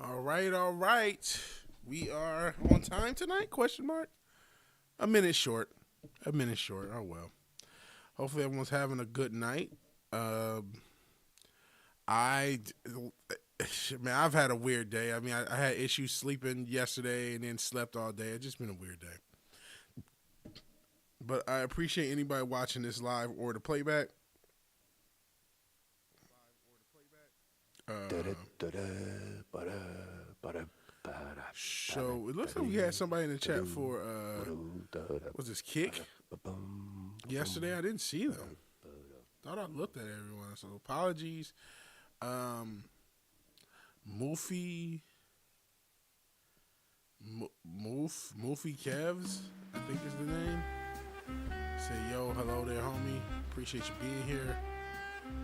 All right, all right. We are on time tonight? Question mark. A minute short. A minute short. Oh well. Hopefully everyone's having a good night. Um, I man, I've had a weird day. I mean, I had issues sleeping yesterday and then slept all day. It's just been a weird day. But I appreciate anybody watching this live or the playback. Uh, so it looks like we had somebody in the chat for was this Kick yesterday? I didn't see them. Thought I looked at everyone. So apologies. Moofy Kevs, I think is the name. Say yo, hello there, homie. Appreciate you being here.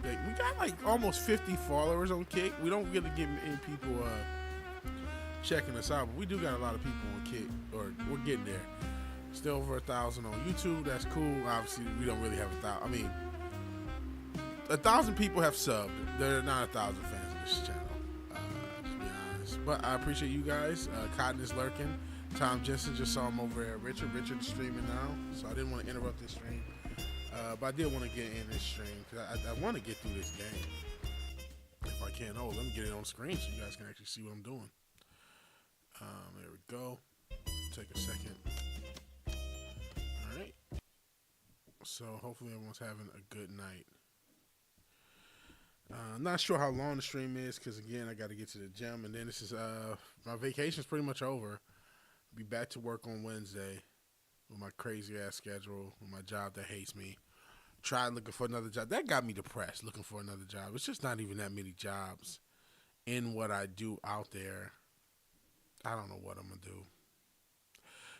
Like, we got like almost 50 followers on Kick. We don't really get any people checking us out, but we do got a lot of people on Kick, or we're getting there. Still over 1,000 on YouTube. That's cool. Obviously, we don't really have 1,000. I mean, 1,000 people have subbed. There are not 1,000 fans of this channel. To be honest, but I appreciate you guys. Cotton is lurking. Tom Jensen just saw him over there. Richard's streaming now, so I didn't want to interrupt this stream. But I did want to get in this stream because I want to get through this game if I can. Oh, let me get it on screen so you guys can actually see what I'm doing. There we go. Take a second. All right. So hopefully everyone's having a good night. I'm not sure how long the stream is because, again, I got to get to the gym. And then this is my vacation's pretty much over. Be back to work on Wednesday with my crazy-ass schedule, with my job that hates me. Tried looking for another job. That got me depressed, looking for another job. It's just not even that many jobs in what I do out there. I don't know what I'm going to do.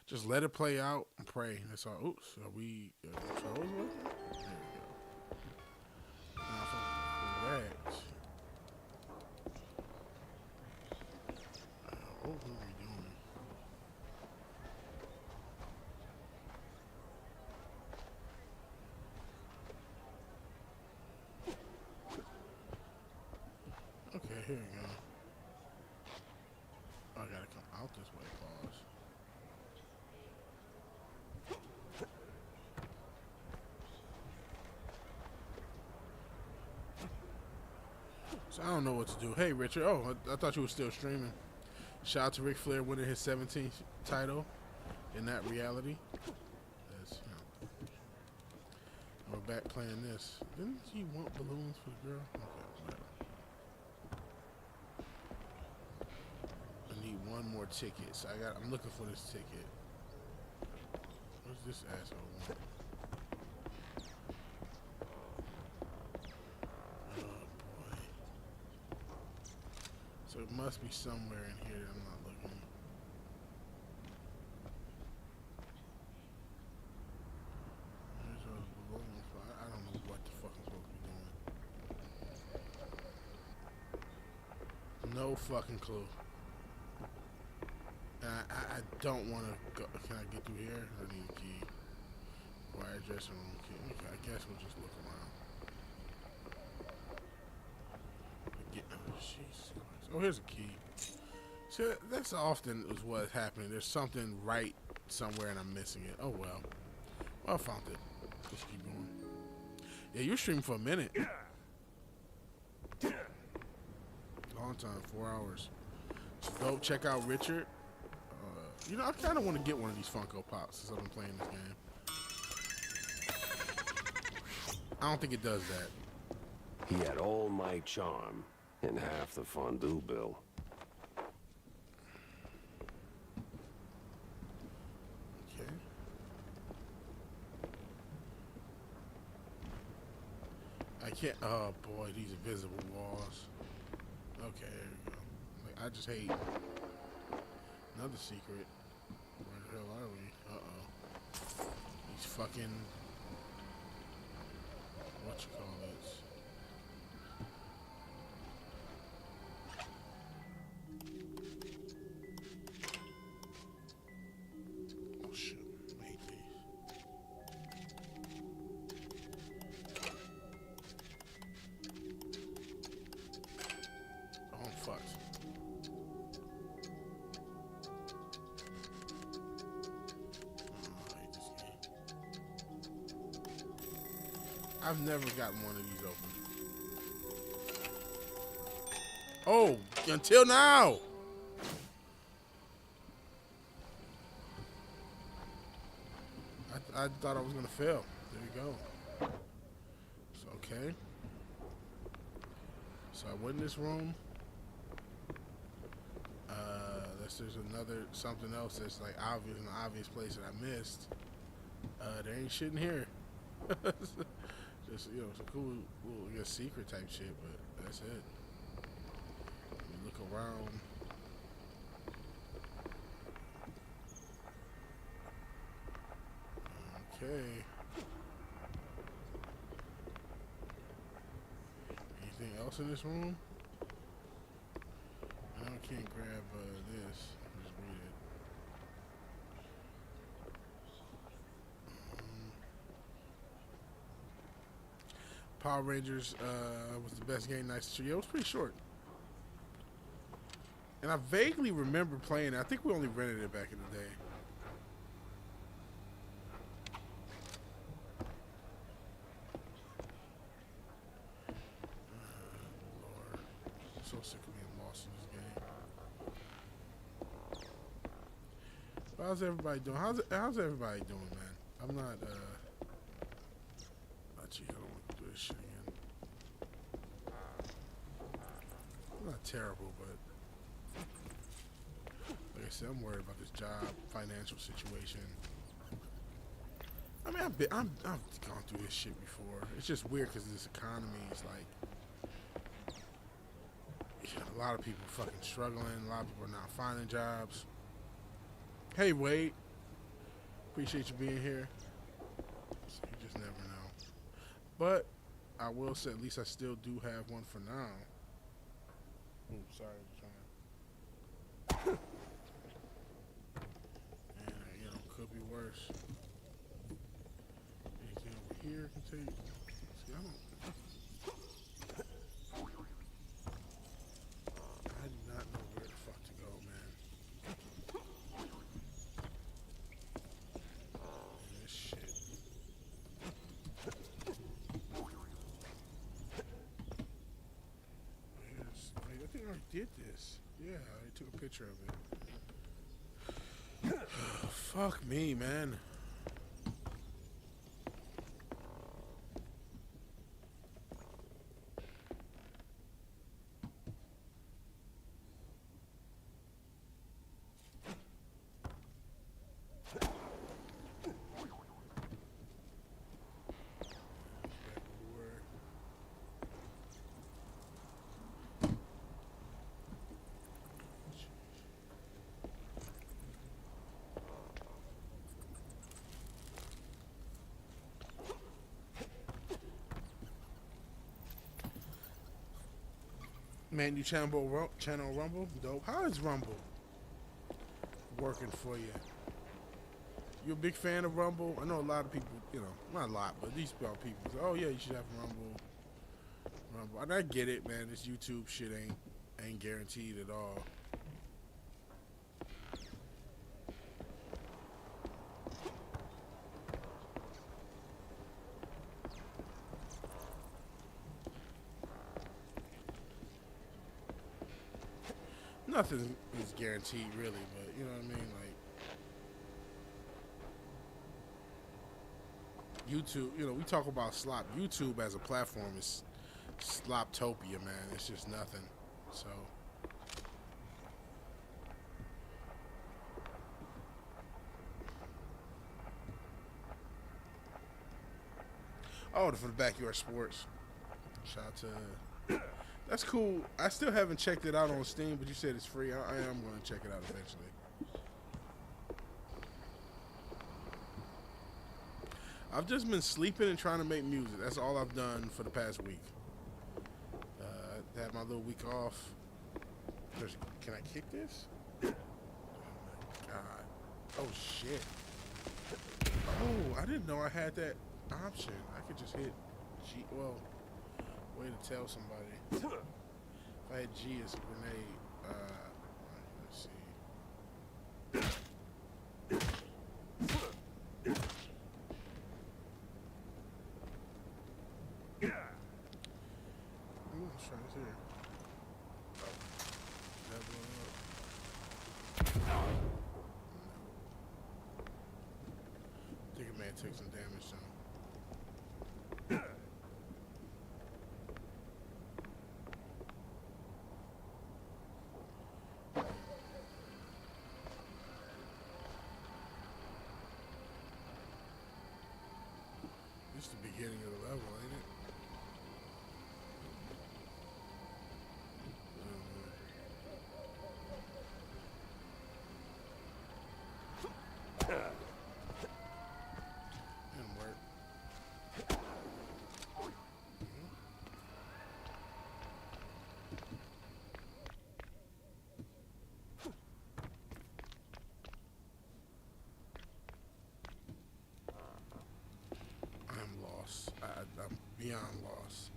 Just let it play out and pray. That's all. Oops. Are we... controls working? There we go. Correct. What are we doing? Okay, here we go. Oh, I gotta come out this way, pause. So I don't know what to do. Hey, Richard. Oh, I thought you were still streaming. Shout out to Ric Flair winning his 17th title in that reality. That's, we're back playing this. Didn't he want balloons for the girl? Okay, whatever. I need one more ticket. So I'm looking for this ticket. What's this asshole want? So it must be somewhere in here that I'm not looking. There's those balloons. I don't know what the fuck I'm supposed to be doing. No fucking clue. And I don't want to go. Can I get through here? I need a key. Wire dressing room key. Okay, I guess we'll just look around. Oh, here's a key. So that's often is what's happening. There's something right somewhere and I'm missing it. Oh well. Well, I found it. Let's keep going. Yeah, you're streaming for a minute. Long time, 4 hours. So go check out Richard. I kind of want to get one of these Funko Pops since I've been playing this game. I don't think it does that. He had all my charm and half the fondue bill. Okay. I can't. Oh boy, these invisible walls. Okay, there we go. Like, I just hate another secret. Where the hell are we? Uh-oh. These fucking... what you call it? Oh shit. I hate these. Oh, I'm fucked. I've never gotten one of these open. Oh, until now. I thought I was gonna fail. There you go. So, okay. So I went in this room. There's something else that's like obvious, an obvious place that I missed. There ain't shit in here. Just, you know, some cool little, I guess, secret type shit, but that's it. You look around. Okay. Anything else in this room? I can't grab this. I'll just read it. Power Rangers was the best game nice to show. Yeah, it was pretty short. And I vaguely remember playing it. I think we only rented it back in the day. Lord. I'm so sick of being lost in this game. How's everybody doing? How's everybody doing, man? I'm not, gee, I don't want to do this shit again. I'm not terrible, but like I said, I'm worried about this job, financial situation. I mean, I've gone through this shit before. It's just weird because this economy is like, a lot of people are fucking struggling. A lot of people are not finding jobs. Hey, Wade. Appreciate you being here. So you just never know. But I will say, at least I still do have one for now. Oh, sorry. And, you know, could be worse. Anything over here I can take? See, I do not know where the fuck to go, man. This shit. I think I already did this. Yeah, I took a picture of it. Fuck me, man. Man, you channel Rumble? Dope. How is Rumble working for you? You a big fan of Rumble? I know a lot of people, you know, not a lot, but these people say, oh yeah, you should have Rumble. And I get it, man. This YouTube shit ain't guaranteed at all. Nothing is guaranteed, really, but you know what I mean? Like, YouTube, you know, we talk about slop. YouTube as a platform is sloptopia, man. It's just nothing. So, oh, for the Backyard Sports. Shout out to. That's cool. I still haven't checked it out on Steam, but you said it's free. I am going to check it out eventually. I've just been sleeping and trying to make music. That's all I've done for the past week. I had my little week off. Can I kick this? Oh my god. Oh shit. Oh, I didn't know I had that option. I could just hit G. Well, way to tell somebody. If I had G as a grenade, let's see. level up. I think it may have taken some damage though. This is the beginning of the level, ain't it? Didn't work. I'm lost. I'm beyond lost.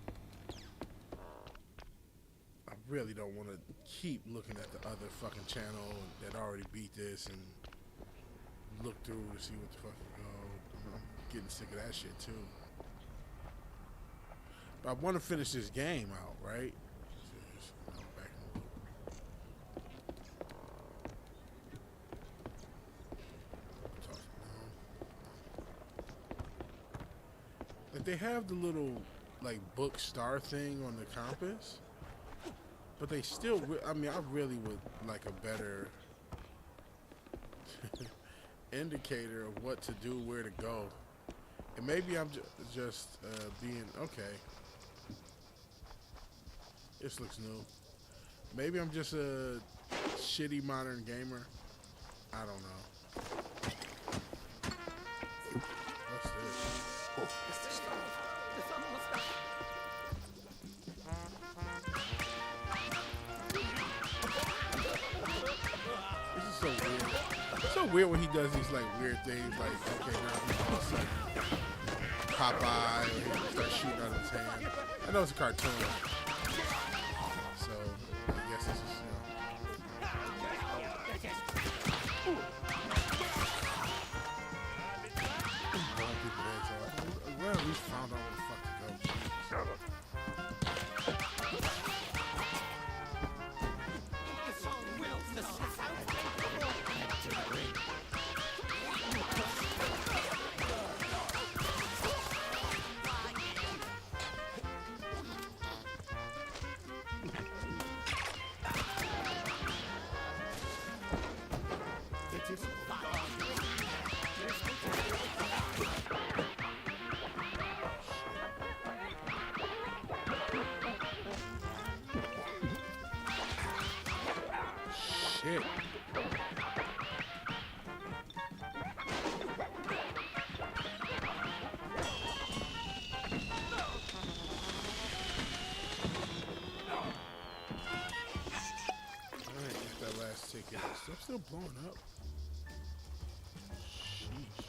I really don't want to keep looking at the other fucking channel that already beat this and look through to see what the fuck go. I'm getting sick of that shit too. But I want to finish this game out, right? Back in the loop. Like they have the little like book star thing on the compass, but they still. I mean, I really would like a better indicator of what to do, where to go. And maybe I'm just being okay. This looks new. Maybe I'm just a shitty modern gamer. I don't know. What's this? This is so weird. It's so weird when he does these like weird things, like okay, now he's all of a sudden Popeye, or he starts shooting out of his hand. I know it's a cartoon, so I guess this is blowing people's heads off. Well, at least found out where the fuck to go. Shut up. Shit. Alright, get that last ticket. Stuff's still blowing up. Sheesh.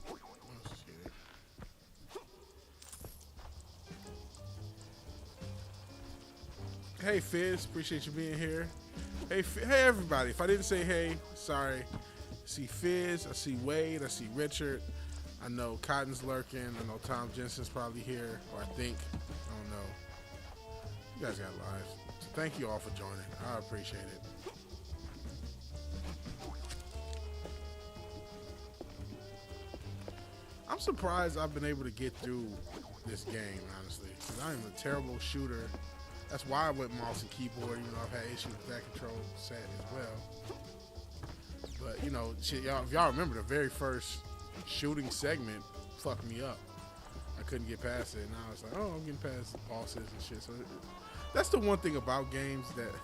What's here? Hey Fizz, appreciate you being here. Hey everybody, if I didn't say hey, sorry. I see Fizz, I see Wade, I see Richard. I know Cotton's lurking. I know Tom Jensen's probably here, or I think. I don't know. You guys got lives. So thank you all for joining. I appreciate it. I'm surprised I've been able to get through this game, honestly. Because I am a terrible shooter. That's why I went mouse and keyboard, even though I've had issues with that control set as well. But, you know, shit, y'all, if y'all remember, the very first shooting segment fucked me up. I couldn't get past it, and I was like, oh, I'm getting past bosses and shit. So that's the one thing about games that,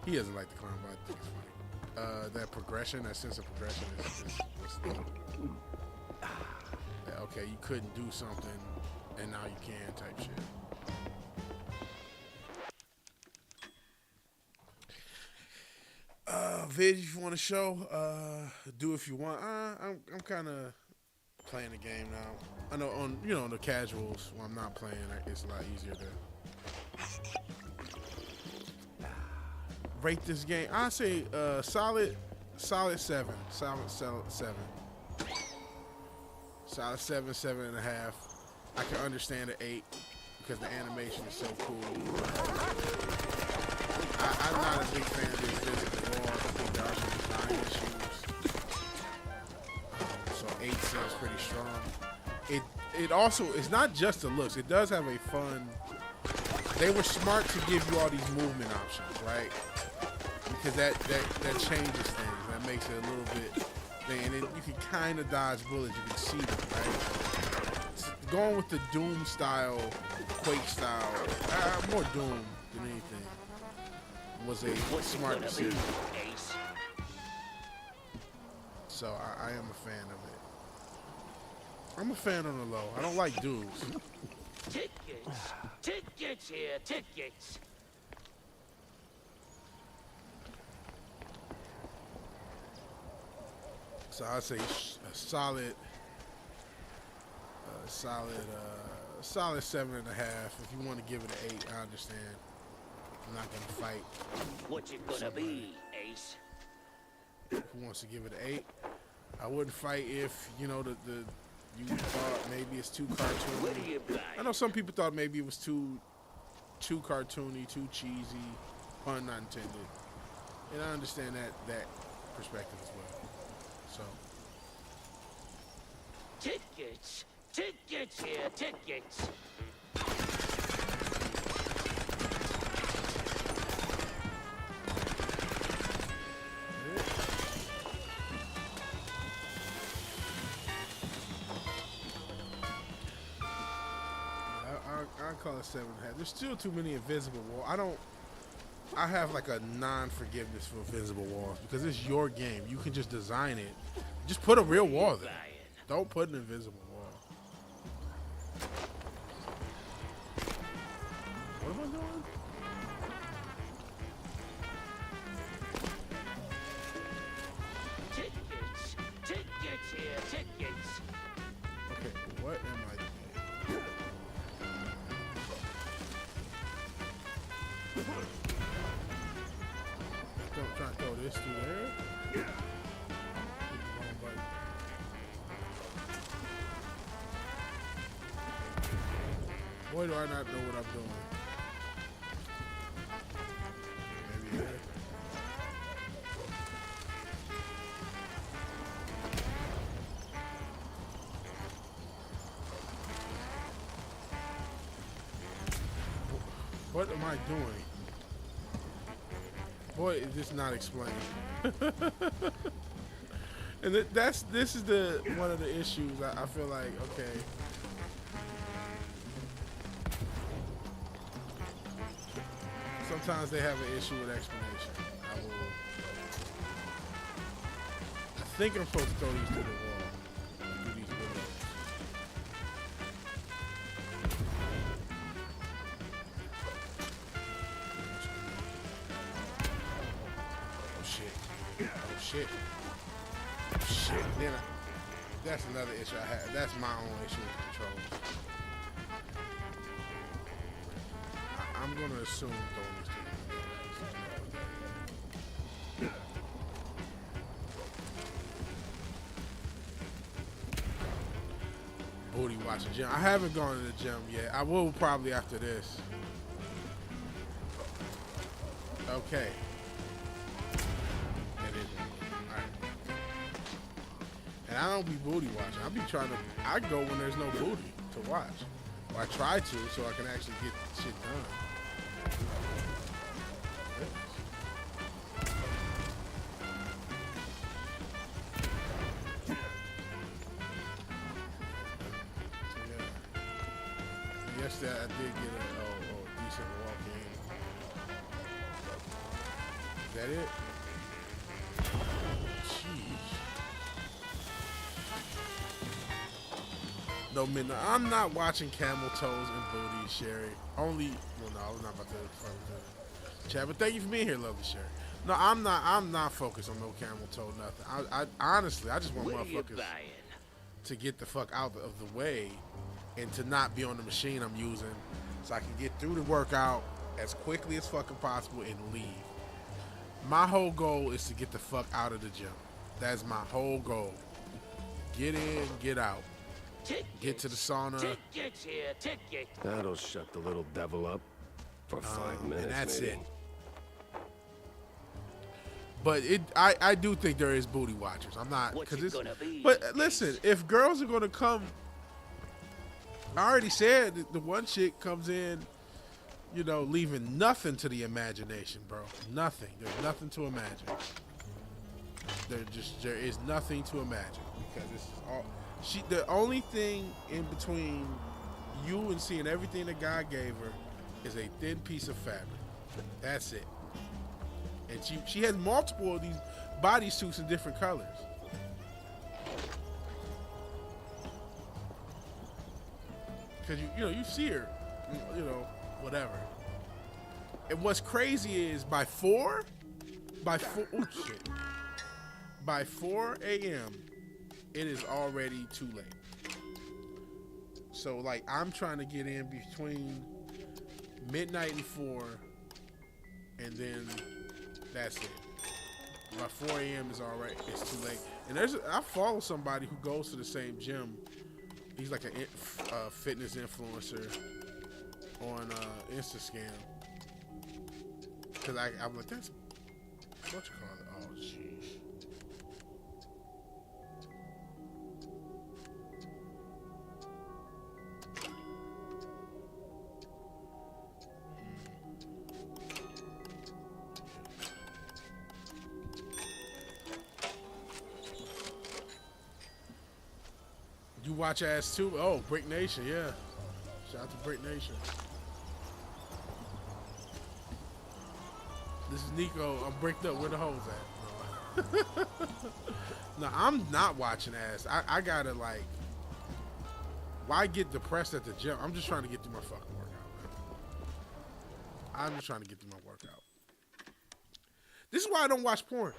he doesn't like the clown, but I think it's funny. That progression, that sense of progression is that, okay, you couldn't do something, and now you can type shit. Vid, if you want to show, do if you want. I'm kind of playing the game now. I know on the casuals when I'm not playing, it's a lot easier to rate this game. I say solid 7, solid 7, solid 7, 7.5. I can understand an 8. because the animation is so cool. I'm not a big fan of these physical walls. I think there are some design issues. So 8 seems pretty strong. It also, it's not just the looks. It does have a fun. They were smart to give you all these movement options, right? Because that changes things. That makes it a little bit. And then you can kind of dodge bullets. You can see them, right? Going with the Doom style, Quake style, more Doom than anything, was a smart decision. So I am a fan of it. I'm a fan on the low. I don't like dudes. Tickets here, tickets. So I'd say a solid 7.5. If you want to give it an 8, I understand. I'm not gonna fight. What's it gonna be, Ace? Who wants to give it an 8? I wouldn't fight if you thought maybe it's too cartoony. What are you buying? I know some people thought maybe it was too cartoony, too cheesy, pun not intended, and I understand that perspective as well. So Tickets here, tickets. I call it 7.5. There's still too many invisible walls. I have like a non-forgiveness for invisible walls because it's your game. You can just design it. Just put a real wall there. Don't put an invisible wall. What am I doing? Tickets here, tickets. Okay, what am I doing? Trying to throw this through there. Boy, do I not know what I'm doing. Maybe here. What am I doing? Boy, is this not explained. And this is one of the issues. I feel like, okay. Sometimes they have an issue with explanation. I think I'm supposed to throw these to the wall. Do these windows. Oh shit. Oh shit. Oh shit. Then that's another issue I have. That's my own issue with controls. I'm gonna assume throwing this to the booty watching gym. I haven't gone to the gym yet. I will probably after this. Okay. That is alright. And I don't be booty watching. I go when there's no booty to watch. Or I try to so I can actually get shit done. Yesterday I did get a decent walk in. Is that it? Jeez. No, Midnight. I'm not watching camel toes and booty, Sherry. Only, well, no, I was not about to chat, but thank you for being here, lovely Sherry. No, I'm not focused on no camel toe, nothing. I honestly, I just want motherfuckers to get the fuck out of the way and to not be on the machine I'm using so I can get through the workout as quickly as fucking possible and leave. My whole goal is to get the fuck out of the gym. That's my whole goal. Get in, get out. Tickets. Get to the sauna. Tickets here. Tickets. That'll shut the little devil up for 5 minutes, and that's maybe. it. But I do think there is booty watchers. I'm not, What's because it it's. gonna be, But listen, if girls are gonna come, I already said that the one chick comes in, you know, leaving nothing to the imagination, bro. Nothing. There's nothing to imagine. There is nothing to imagine because this is all. The only thing in between you and seeing everything that God gave her is a thin piece of fabric. That's it. And she has multiple of these bodysuits in different colors. Because you see her, whatever. And what's crazy is by 4 a.m. it is already too late. So like I'm trying to get in between midnight and 4, and then that's it. By 4 a.m. is already, it's too late. And I follow somebody who goes to the same gym. He's like a fitness influencer on Instagram. Cause I'm like, that's what you call it. Oh jeez. You watch ass too? Oh, Brick Nation, yeah. Shout out to Brick Nation. This is Nico. I'm bricked up. Where the hoes at? No, I'm not watching ass. I gotta like. Why get depressed at the gym? I'm just trying to get through my fucking workout, man. I'm just trying to get through my workout. This is why I don't watch porn.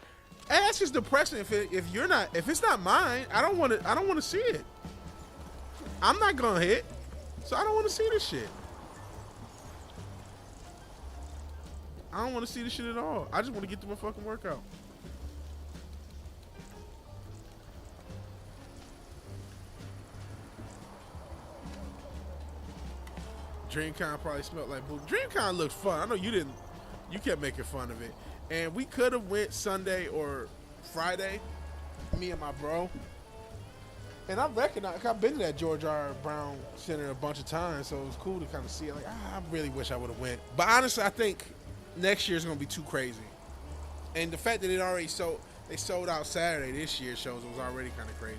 Ass is depressing if it's not mine. I don't want to see it. I'm not gonna hit, so I don't want to see this shit. I don't want to see this shit at all. I just want to get through my fucking workout. DreamCon probably smelled like booty. DreamCon looks fun. I know you didn't. You kept making fun of it. And we could have went Sunday or Friday, me and my bro. And I recognize, I've been to that George R. Brown Center a bunch of times, so it was cool to kind of see it. Like, I really wish I would have went. But honestly, I think next year is going to be too crazy. And the fact that they sold out Saturday this year shows it was already kind of crazy.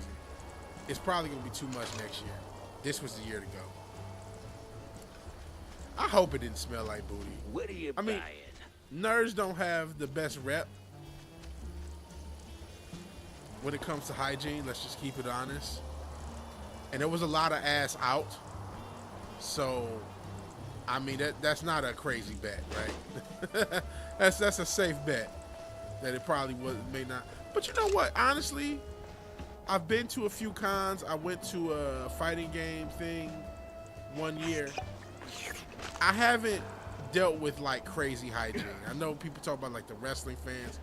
It's probably going to be too much next year. This was the year to go. I hope it didn't smell like booty. What are you I mean, buying? nerds don't have the best rep when it comes to hygiene. Let's just keep it honest. And there was a lot of ass out. So, I mean, that's not a crazy bet, right? that's a safe bet that it probably may not. But you know what? Honestly, I've been to a few cons. I went to a fighting game thing one year. I haven't dealt with like crazy hygiene. I know people talk about like the wrestling fans.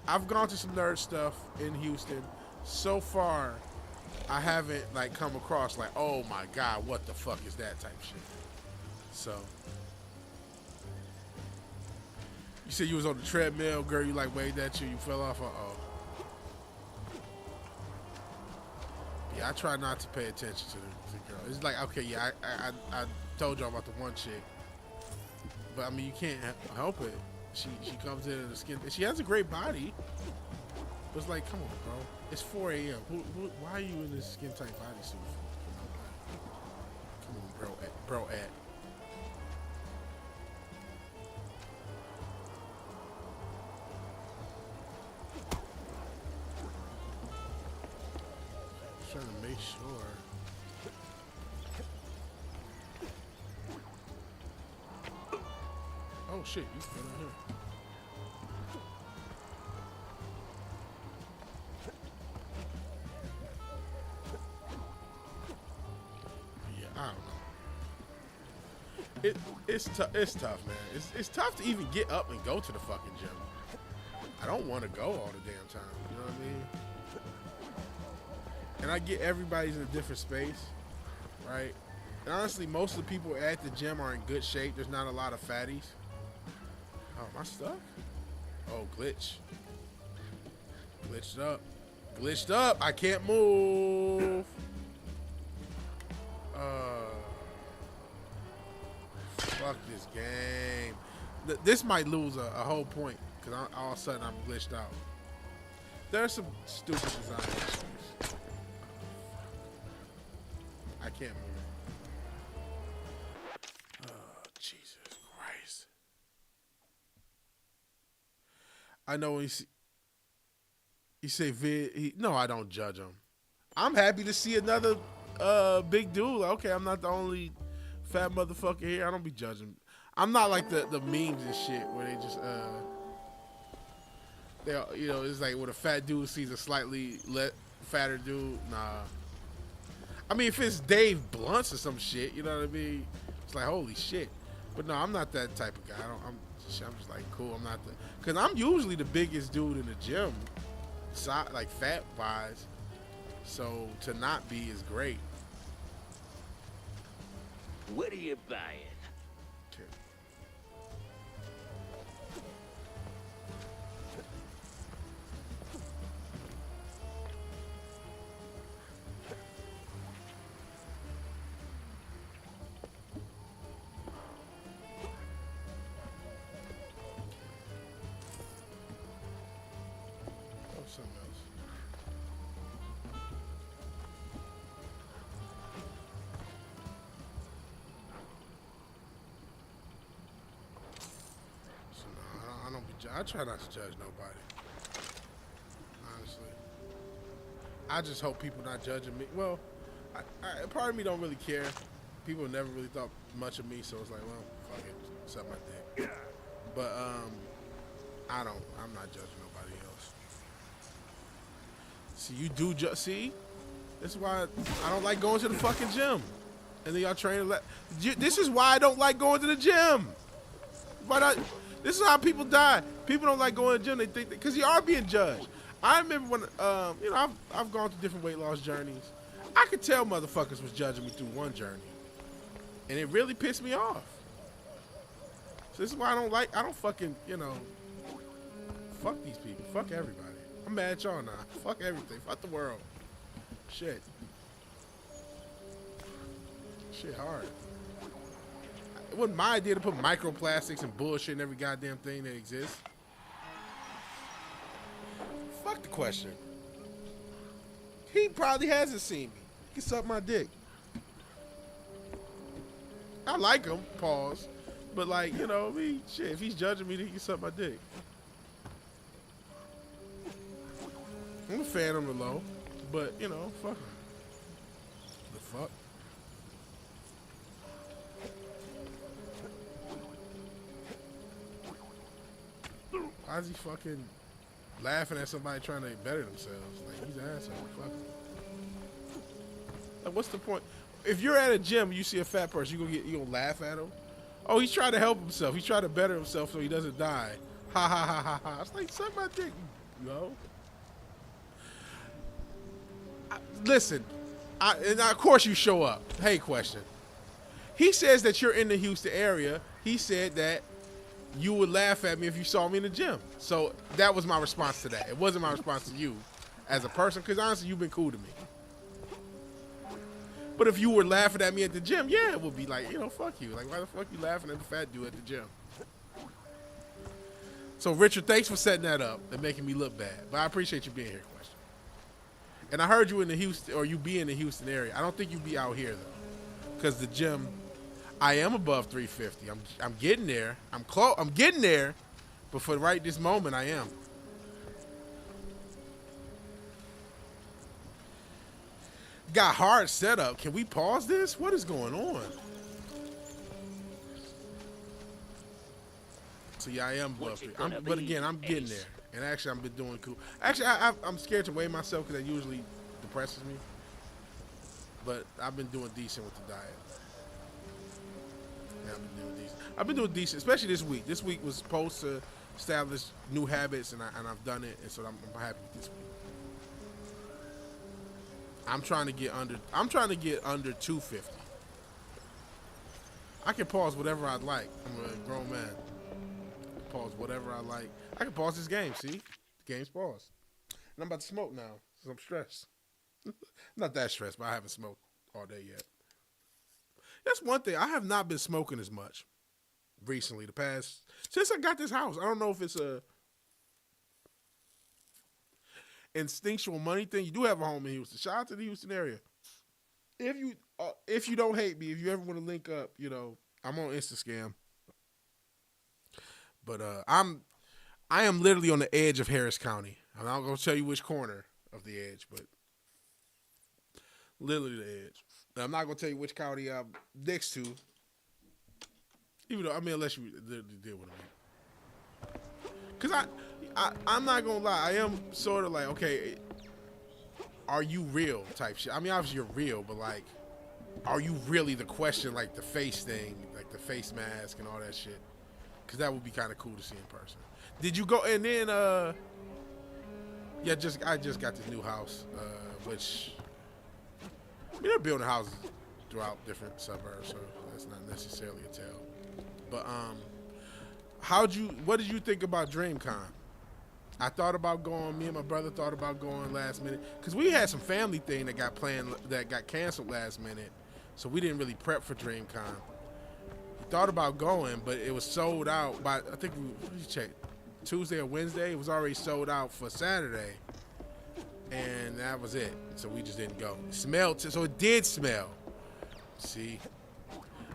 I've gone to some nerd stuff in Houston. So far, I haven't like come across like, oh my God, what the fuck is that type shit. So, you said you was on the treadmill, girl. You like waved at you fell off. Yeah, I try not to pay attention to the girl. It's like, okay, yeah, I told y'all about the one chick, but I mean, you can't help it. She comes in the skin. She has a great body. But it's like, come on, bro. It's 4 a.m. Why are you in this skin tight bodysuit? Come on, bro. Trying to make sure. Oh shit, you still out here. Yeah, I don't know. It's tough, man. It's tough to even get up and go to the fucking gym. I don't want to go all the damn time. You know what I mean? And I get everybody's in a different space, right? And honestly, most of the people at the gym are in good shape. There's not a lot of fatties. Oh, am I stuck? Oh, glitch. Glitched up. Glitched up. I can't move. Fuck this game. This might lose a whole point because all of a sudden I'm glitched out. There's some stupid design issues. I can't move. Oh, Jesus Christ. I know when you say vid, no, I don't judge him. I'm happy to see another big dude. Like, okay, I'm not the only fat motherfucker here. I don't be judging. I'm not like the memes and shit where they just they, you know, it's like when a fat dude sees a slightly fatter dude. Nah. I mean, if it's Dave Blunts or some shit, you know what I mean? It's like, holy shit. But no, I'm not that type of guy. I'm just like, cool. I'm not because I'm usually the biggest dude in the gym, like fat wise. So to not be is great. What are you buying? Okay. Oh, something else. I try not to judge nobody. Honestly, I just hope people not judging me. Well, part of me don't really care. People never really thought much of me, so it's like, well, fuck it, suck my dick. But I'm not judging nobody else. See, you do see. This is why I don't like going to the fucking gym. And then y'all train. This is why I don't like going to the gym. This is how people die. People don't like going to the gym. They think because you are being judged. I remember when you know, I've gone through different weight loss journeys. I could tell motherfuckers was judging me through one journey, and it really pissed me off. So this is why I don't fucking, you know, fuck these people. Fuck everybody. I'm mad at y'all now. Fuck everything. Fuck the world. Shit. Shit hard. It wasn't my idea to put microplastics and bullshit in every goddamn thing that exists. Fuck the question. He probably hasn't seen me. He can suck my dick. I like him, pause. But like, you know, shit, if he's judging me, he can suck my dick. I'm a fan on the low, but you know, fuck him. The fuck? Why is he fucking laughing at somebody trying to better themselves? Like, he's an asshole. Fuck him. Like, what's the point? If you're at a gym and you see a fat person, you gonna laugh at him? Oh, he's trying to help himself. He's trying to better himself so he doesn't die. Ha ha ha ha ha. It's like, suck my dick, you know? Listen, and of course you show up. Hey, question. He says that you're in the Houston area. He said that you would laugh at me if you saw me in the gym. So that was my response to that. It wasn't my response to you as a person, because honestly, you've been cool to me. But if you were laughing at me at the gym, yeah, it would be like, you know, fuck you. Like, why the fuck you laughing at the fat dude at the gym? So, Richard, thanks for setting that up and making me look bad. But I appreciate you being here, question. And I heard you in the Houston, or you be in the Houston area. I don't think you be out here, though. Because the gym, I am above 350. I'm getting there. I'm close. I'm getting there. But for right this moment, I am. Got hard setup. Can we pause this? What is going on? So yeah, I am above 3. But again, I'm getting there. And actually, I've been doing cool. Actually, I'm scared to weigh myself because that usually depresses me. But I've been doing decent with the diet. Yeah, I've been doing decent, especially this week. This week was supposed to establish new habits, and I've done it, and so I'm happy with this week. I'm trying to get under 250. I can pause whatever I like. I'm a grown man. Pause whatever I like. I can pause this game. See, the game's paused. And I'm about to smoke now, so I'm stressed. Not that stressed, but I haven't smoked all day yet. That's one thing. I have not been smoking as much recently. Since I got this house. I don't know if it's a instinctual money thing. You do have a home in Houston. Shout out to the Houston area. If you don't hate me, if you ever want to link up, I'm on Instascam. But I am literally on the edge of Harris County. I'm not gonna tell you which corner of the edge, but literally the edge. Now, I'm not gonna tell you which county I'm next to. Even though, unless you deal with me. Cause I'm not gonna lie, I am sort of like, okay, are you real type shit? Obviously you're real, but like, are you really the question, like the face thing, like the face mask and all that shit? Cause that would be kind of cool to see in person. Did you go, and then, I just got this new house, which, they're building houses throughout different suburbs, so that's not necessarily a tell. But, what did you think about DreamCon? I thought about going, me and my brother thought about going last minute, because we had some family thing that got canceled last minute, so we didn't really prep for DreamCon. We thought about going, but it was sold out by, I think we checked, Tuesday or Wednesday. It was already sold out for Saturday, and that was it. So we just didn't go. It smelled, so it did smell. See,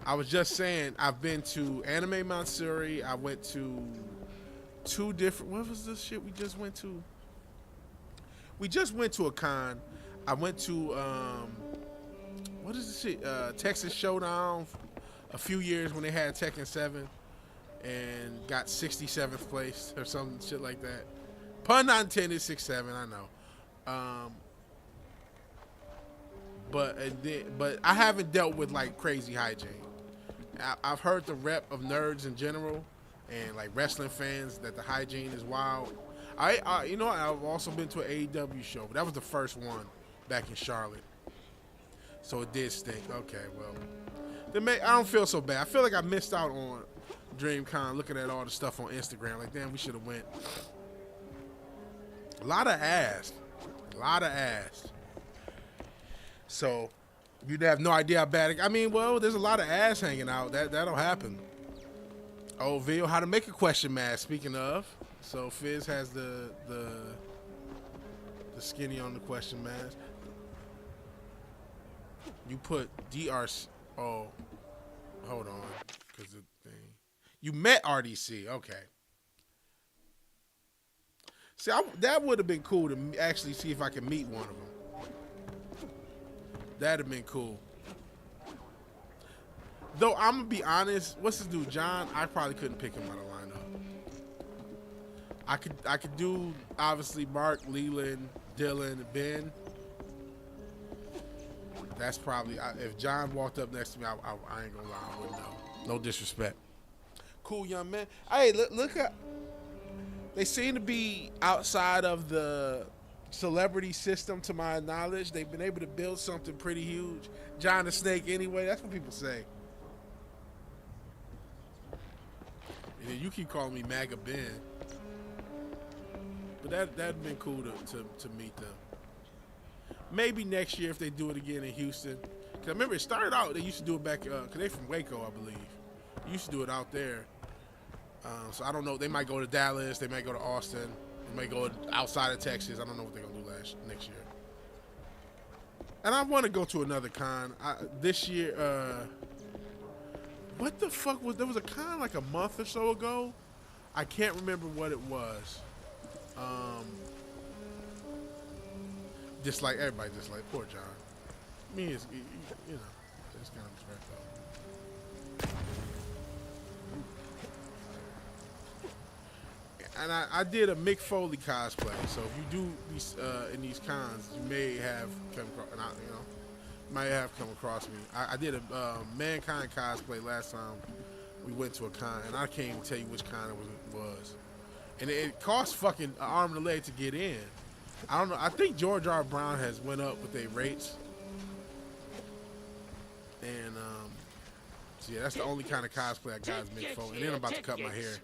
I was just saying, I've been to Anime Matsuri. I went to 2 different, what was this shit we just went to? We just went to a con. I went to, what is this shit? Texas Showdown a few years when they had Tekken 7 and got 67th place or some shit like that. Pun not intended, 6-7, I know. But I haven't dealt with like crazy hygiene. I've heard the rep of nerds in general and like wrestling fans that the hygiene is wild. I've also been to an AEW show, but that was the first one back in Charlotte. So it did stink. Okay, well, I don't feel so bad. I feel like I missed out on DreamCon looking at all the stuff on Instagram. Like, damn, we should have went. A lot of ass. So you'd have no idea how bad there's a lot of ass hanging out. That'll happen. Oh, Vil, how to make a question mask, speaking of. So Fizz has the skinny on the question mask. You put DRC. Oh, hold on. Because the thing. You met RDC. Okay. See, that would have been cool to actually see if I could meet one of them. That'd have been cool. Though, I'm going to be honest. What's this dude, John? I probably couldn't pick him out of lineup. I could do, obviously, Mark, Leland, Dylan, Ben. That's probably, if John walked up next to me, I ain't gonna lie, I wouldn't know. No disrespect. Cool young man. Hey, look at, they seem to be outside of the celebrity system, to my knowledge. They've been able to build something pretty huge. John the Snake anyway, that's what people say. And then you keep calling me MAGA Ben. But that'd have been cool to meet them. Maybe next year if they do it again in Houston. Because I remember it started out, they used to do it back, because they're from Waco, I believe. They used to do it out there. So I don't know, they might go to Dallas, they might go to Austin, they might go outside of Texas. I don't know what they're going to do next year. And I want to go to another con. This year, what the fuck was, there was a con like a month or so ago. I can't remember what it was. Dislike, everybody dislike, poor John. Me is, it's kind of respect though. And I did a Mick Foley cosplay, so if you do these in these cons, you may have come across me. I did a Mankind cosplay last time we went to a con, and I can't even tell you which con it was. And it cost fucking an arm and a leg to get in. I don't know. I think George R. Brown has went up with their rates. And, so yeah, that's the only kind of cosplay I got is Mick Foley. And then I'm about to cut my hair.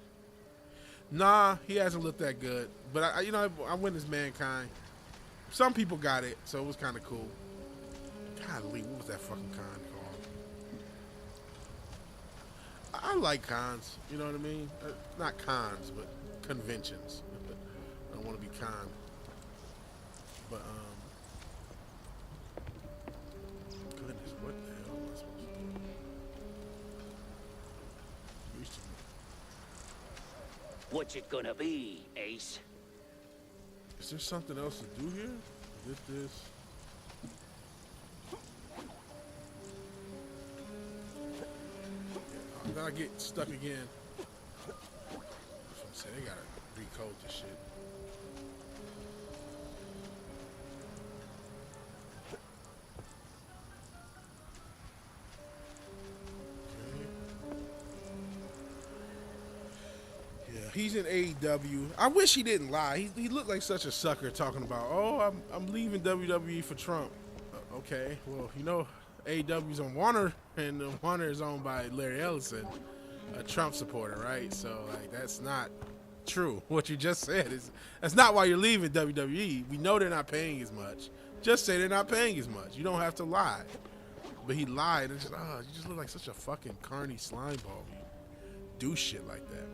Nah, he hasn't looked that good. But, I went as Mankind. Some people got it, so it was kind of cool. Golly, what was that fucking con called? I like cons, you know what I mean? Not cons, but conventions. I don't want to be con. But, goodness, what the hell am I supposed to do? What's it gonna be, Ace? Is there something else to do here? This. Then I get stuck again. I was gonna say, they gotta recode this shit. He's in AEW. I wish he didn't lie. He looked like such a sucker talking about, oh, I'm leaving WWE for Trump. Okay, well, AEW's on Warner, and Warner is owned by Larry Ellison, a Trump supporter, right? So, like, that's not true. What you just said that's not why you're leaving WWE. We know they're not paying as much. Just say they're not paying as much. You don't have to lie. But he lied. And just, you just look like such a fucking carny slime ball. You do shit like that.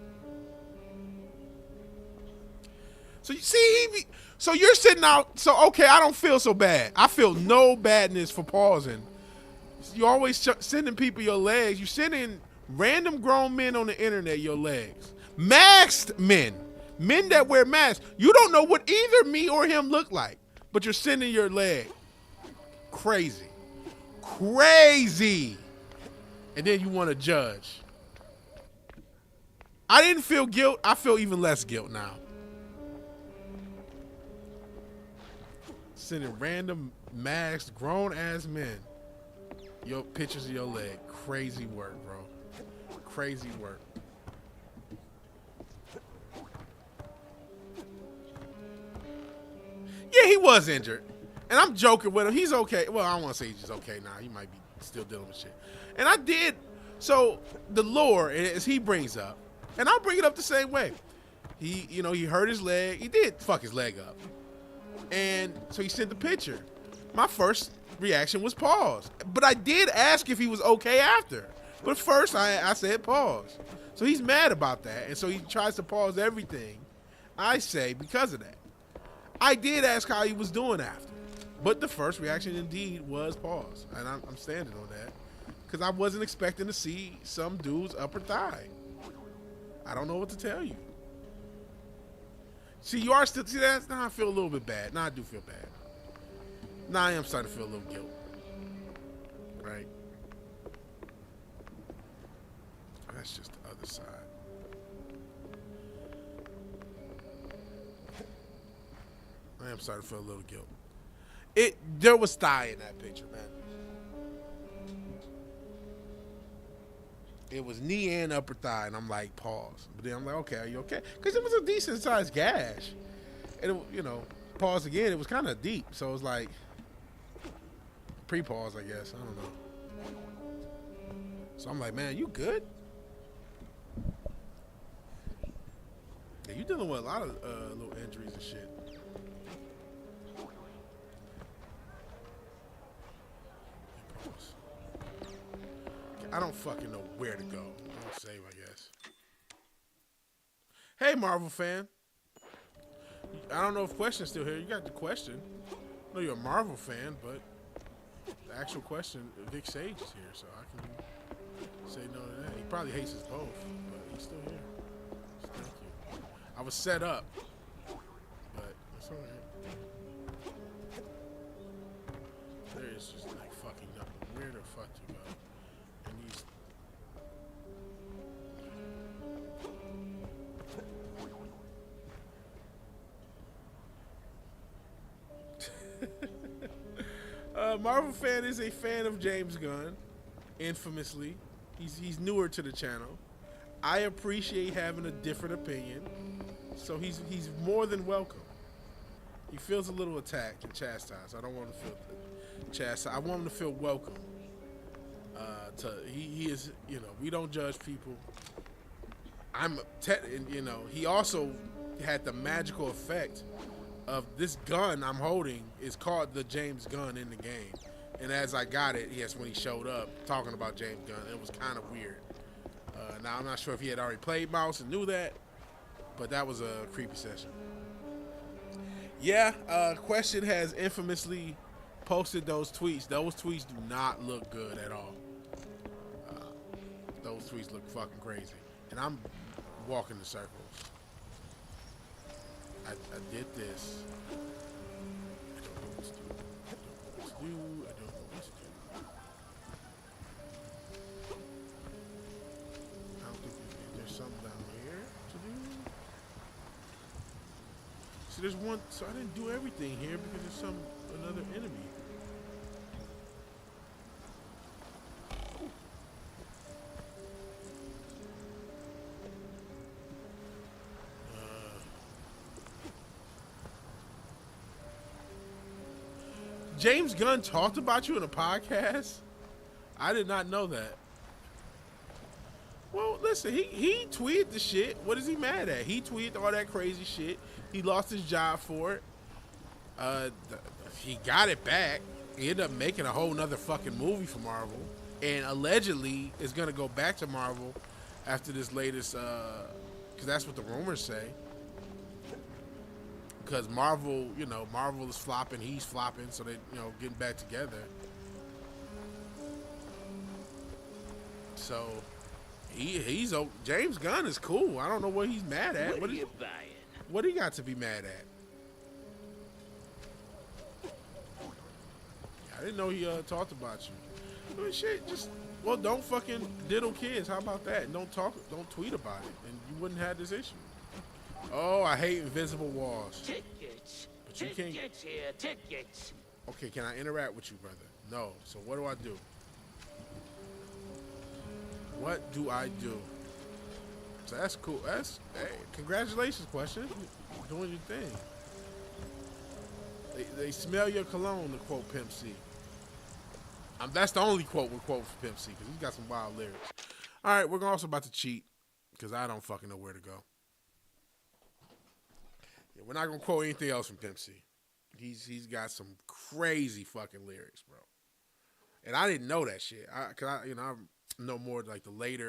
So you see, so you're sitting out. So okay, I don't feel so bad. I feel no badness for pausing. You always sending people your legs. You sending random grown men on the internet your legs. Masked men that wear masks. You don't know what either me or him look like, but you're sending your leg. Crazy. And then you want to judge. I didn't feel guilt. I feel even less guilt now. Sending random masked grown ass men your pictures of your leg. Crazy work, bro. Crazy work. Yeah, he was injured. And I'm joking with him. He's okay. Well, I don't want to say he's just okay now. He might be still dealing with shit. And I did. So the lore, as he brings up, and I'll bring it up the same way. He hurt his leg. He did fuck his leg up. And so he sent the picture. My first reaction was pause. But I did ask if he was okay after. But first I said pause. So he's mad about that. And so he tries to pause everything I say because of that. I did ask how he was doing after. But the first reaction indeed was pause. And I'm standing on that. Because I wasn't expecting to see some dude's upper thigh. I don't know what to tell you. See, you are still, see that? Now I feel a little bit bad. Now I do feel bad. Now I am starting to feel a little guilt. Right? That's just the other side. I am starting to feel a little guilt. There was thigh in that picture, man. It was knee and upper thigh, and I'm like, pause. But then I'm like, okay, are you okay? Because it was a decent sized gash. And, pause again, it was kind of deep. So it was like, pre-pause, I guess. I don't know. So I'm like, man, you good? Yeah, you dealing with a lot of little injuries and shit. Pause. I don't fucking know where to go. I'll save, I guess. Hey, Marvel fan. I don't know if question's still here. You got the question. I know you're a Marvel fan, but the actual question, Vic Sage is here, so I can say no to that. He probably hates us both, but he's still here. So thank you. I was set up, but it's all right. There is just like fucking nothing. Where the fuck to go? And these. Marvel fan is a fan of James Gunn, infamously. He's newer to the channel. I appreciate having a different opinion, so he's more than welcome. He feels a little attacked and chastised. I don't want him to feel chastised. I want him to feel welcome. He is, you know, we don't judge people. You know, he also had the magical effect of this gun I'm holding is called the James gun in the game. And as I got it, yes, when he showed up talking about James Gunn, it was kind of weird. Now, I'm not sure if he had already played Mouse and knew that, but that was a creepy session. Yeah, Question has infamously posted those tweets. Those tweets do not look good at all. Those tweets look fucking crazy. And I'm walking in circles. I did this. I don't know what to do. I don't know what to do. I don't think there's something down here to do. See, there's one. So I didn't do everything here because there's another enemy. James Gunn talked about you in a podcast? I did not know that. Well, listen, he tweeted the shit. What is he mad at? He tweeted all that crazy shit. He lost his job for it. He got it back. He ended up making a whole nother fucking movie for Marvel. And allegedly is going to go back to Marvel after this latest, because that's what the rumors say. Because Marvel, you know, Marvel is flopping, he's flopping, so they, you know, getting back together. So, he's James Gunn is cool. I don't know what he's mad at. What are you buying? What he got to be mad at? I didn't know he talked about you. I mean, shit, well, don't fucking diddle kids. How about that? And don't tweet about it, and you wouldn't have this issue. Oh, I hate invisible walls. Tickets. But you can't. Tickets here. Tickets. Okay, can I interact with you, brother? No. So what do I do? What do I do? So that's cool. Hey, congratulations, Question. You're doing your thing. They smell your cologne, to quote Pimp C. That's the only quote we quote for Pimp C, because he's got some wild lyrics. All right, we're also about to cheat, because I don't fucking know where to go. Yeah, we're not going to quote anything else from Pimp C. He's got some crazy fucking lyrics, bro. And I didn't know that shit. I know more like the late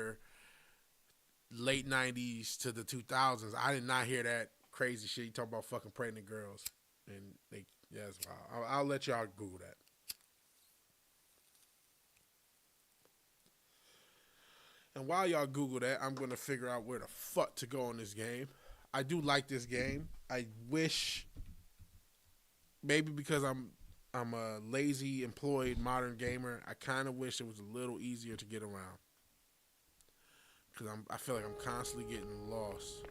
90s to the 2000s. I did not hear that crazy shit. You talk about fucking pregnant girls. And that's wild. I'll let y'all Google that. And while y'all Google that, I'm going to figure out where the fuck to go in this game. I do like this game. I wish, maybe because I'm a lazy, employed, modern gamer, I kind of wish it was a little easier to get around. Because I feel like I'm constantly getting lost.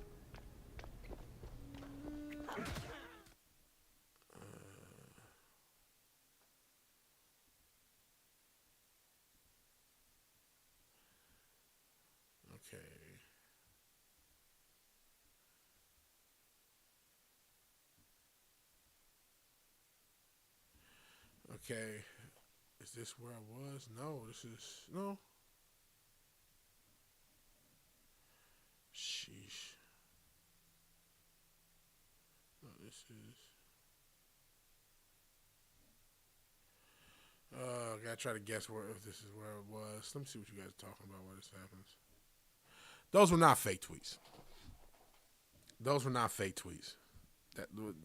Okay. Okay. Is this where I was? No, no. Sheesh. No, this is. Gotta try to guess if this is where it was. Let me see what you guys are talking about while this happens. Those were not fake tweets. Those were not fake tweets.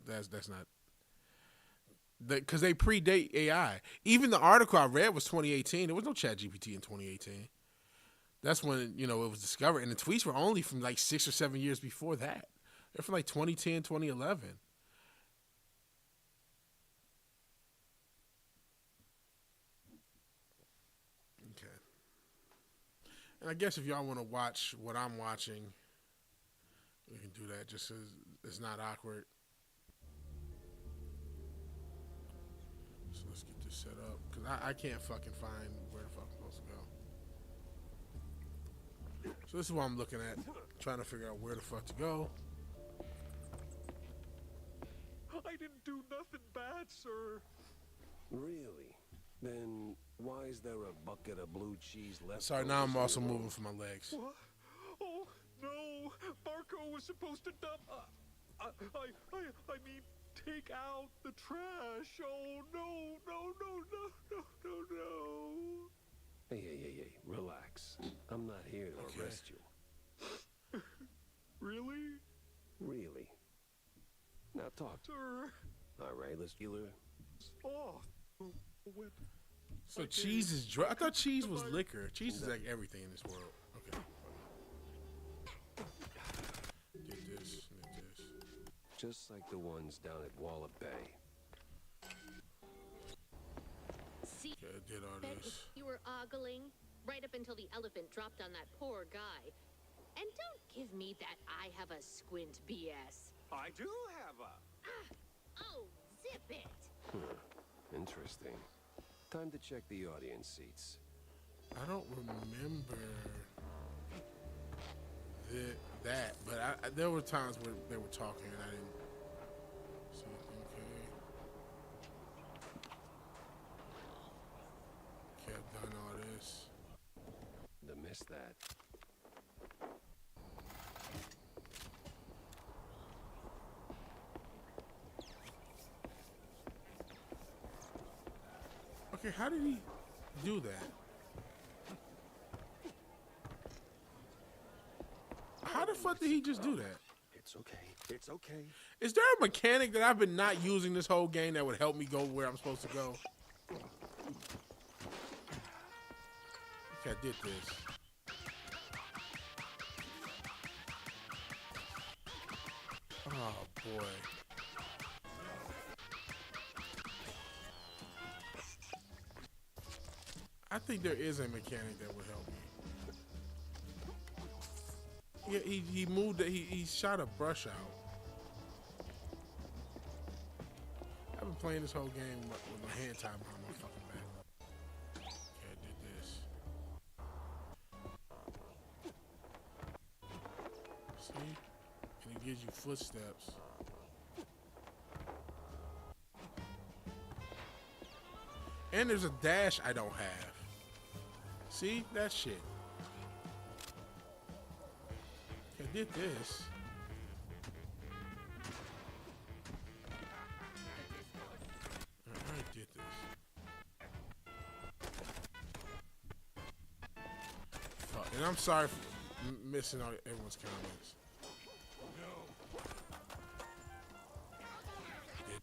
That's not. Because they predate AI. Even the article I read was 2018. There was no ChatGPT in 2018. That's when, it was discovered. And the tweets were only from like 6 or 7 years before that. They're from like 2010, 2011. Okay. And I guess if y'all want to watch what I'm watching, we can do that just so it's not awkward. So let's get this set up. Because I can't fucking find where the fuck I'm supposed to go. So this is what I'm looking at. Trying to figure out where the fuck to go. I didn't do nothing bad, sir. Really? Then why is there a bucket of blue cheese left? Sorry, now I'm also moving for my legs. What? Oh, no. Barco was supposed to dump... I mean, take out the trash. Oh, no, no, no, no, no, no, no. Hey, relax. I'm not here to arrest you. Really? Really. Now talk. Sir. All right, let's deal her. Oh, what? So cheese is I thought cheese was liquor. Cheese is like everything in this world. Okay. Did this. Just like the ones down at Walla Bay. See, Okay, I did all this. you were ogling right up until the elephant dropped on that poor guy. And don't give me that I have a squint BS. I do have a... Oh, zip it. Interesting. Time to check the audience seats. I don't remember that, but there were times where they were talking and I didn't see anything. Okay, I've done all this. To miss that. Okay, how did he do that? How the fuck did he just do that? It's okay. It's okay. Is there a mechanic that I've been not using this whole game that would help me go where I'm supposed to go? Okay, I did this. Oh, boy. I think there is a mechanic that would help me. Yeah, he moved it. He shot a brush out. I've been playing this whole game with my hand tied behind my fucking back. Okay, I did this. See? And it gives you footsteps. And there's a dash I don't have. See? That shit. I did this. I did this. Fuck. And I'm sorry for missing all everyone's comments.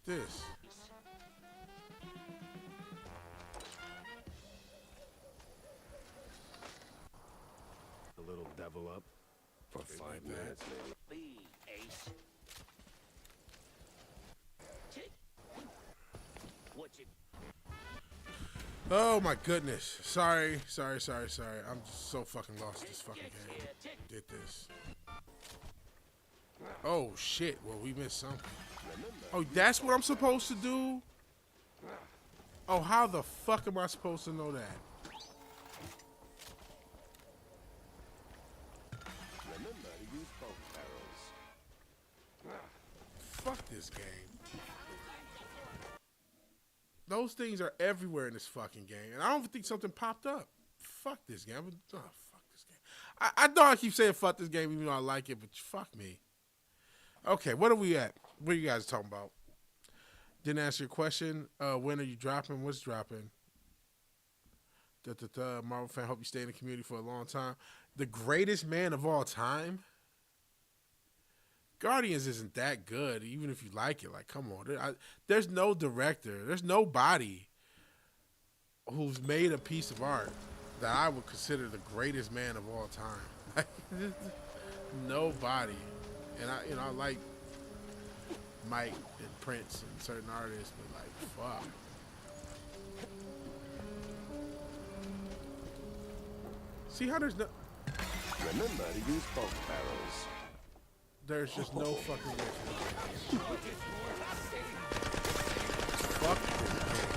Did this. A little devil up for 5 minutes, maybe. Be ace. Tick. What you... Oh my goodness. Sorry. I'm just so fucking lost this fucking game. Did this. Oh shit. Well, we missed something. Oh, that's what I'm supposed to do? Oh, how the fuck am I supposed to know that? Remember to use both barrels. Fuck this game. Those things are everywhere in this fucking game. And I don't even think something popped up. Fuck this game. Fuck this game. I know I keep saying fuck this game even though I like it, but fuck me. Okay, what are we at? What are you guys talking about? Didn't answer your question. When are you dropping? What's dropping? Marvel fan, hope you stay in the community for a long time. The greatest man of all time? Guardians isn't that good, even if you like it. Like, come on. There's no director. There's nobody who's made a piece of art that I would consider the greatest man of all time. Nobody. And I like Mike and Prince and certain artists, but like, fuck. See how there's no... Remember to use both barrels. There's just no fucking way for this. Fuck this game.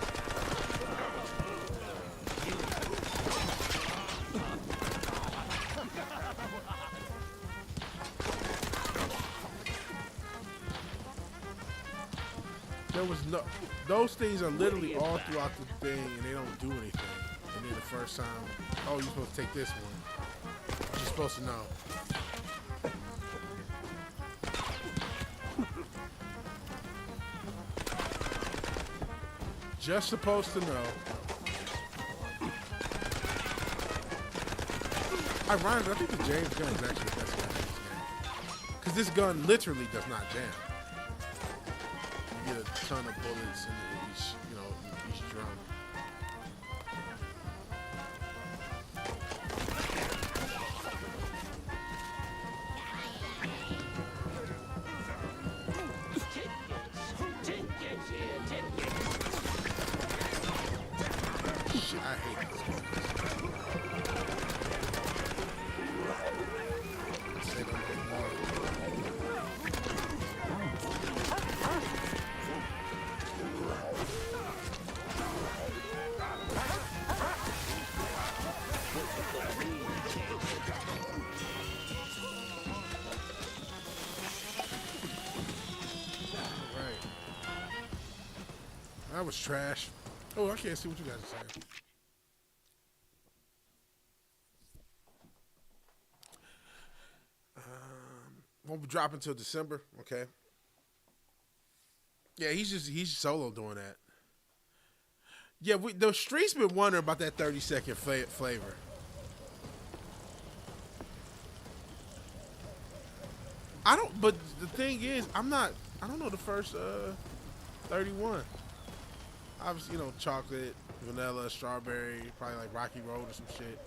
There was no. Those things are literally all throughout the thing, and they don't do anything. And then the first time, oh, you're supposed to take this one. You're supposed to know. Just supposed to know. Ironically, I think the James gun is actually the best gun in this game. Because this gun literally does not jam. You get a ton of bullets in each, each drum. Shit, I hate this gun. That was trash. Oh, I can't see what you guys are saying. Won't be dropping until December. Okay. Yeah, he's solo doing that. Yeah, the streets been wondering about that 30-second flavor. But the thing is, I don't know the first 31. Obviously, chocolate, vanilla, strawberry, probably like Rocky Road or some shit.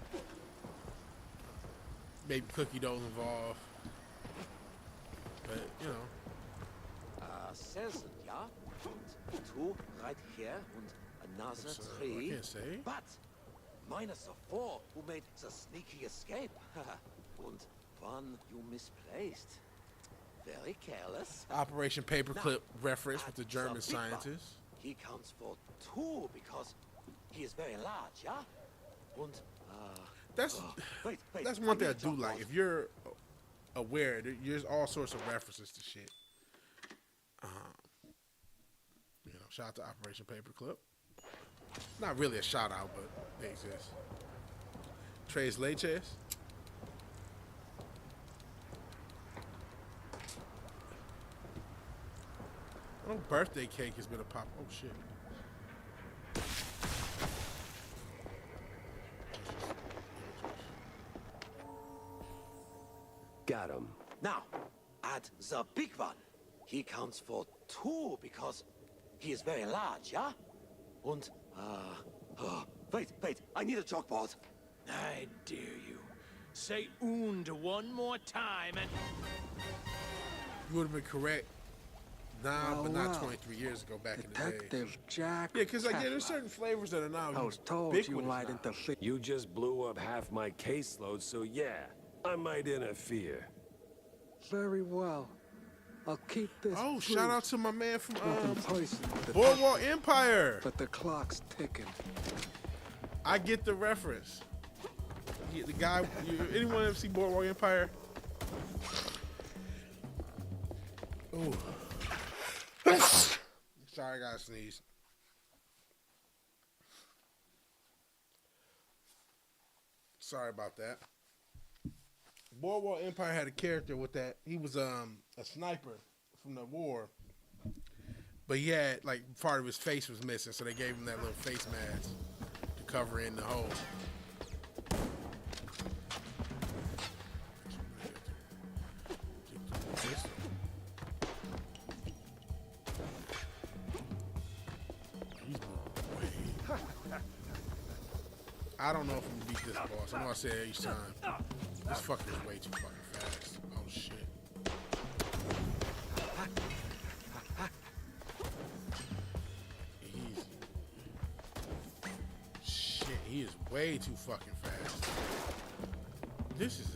Maybe cookie doughs involved. But, Seven, yeah? And two right here, and another three. I can't say. But minus the four who made the sneaky escape. And one you misplaced. Very careless. Operation Paperclip reference with add the German big one. scientist. He counts for two because he is very large, yeah? And, wait, That's one thing I need to do talk like. about- If you're aware, there's all sorts of references to shit. Shout out to Operation Paperclip. Not really a shout out, but they exist. Tres Leches. I know birthday cake has been a pop. Oh shit. Got him. Now, add the big one. He counts for two because he is very large, yeah? And, wait, I need a chalkboard. I dare you. Say und one more time and... You would have been correct now, but not Well, 23 years ago back in the day. Detective Jack. Yeah, because there's Kepler. certain flavors that are now I was told you ubiquitous might now. interfere. You just blew up half my caseload, so yeah, I might interfere. Very well. I'll keep this. Oh, brief. shout out to my man from Nothing personal, Boardwalk Empire. but the clock's ticking. I get the reference. Yeah, the guy, anyone ever see Boardwalk Empire? Ooh. Sorry, I gotta sneeze. Sorry about that. Boardwalk Empire had a character with that. He was a sniper from the war, but he had like part of his face was missing, so they gave him that little face mask to cover in the hole. I don't know if I'm gonna beat this boss. I know I say it each time. This fucker is way too fucking fast. Oh shit. Easy. Shit, he is way too fucking fast. This is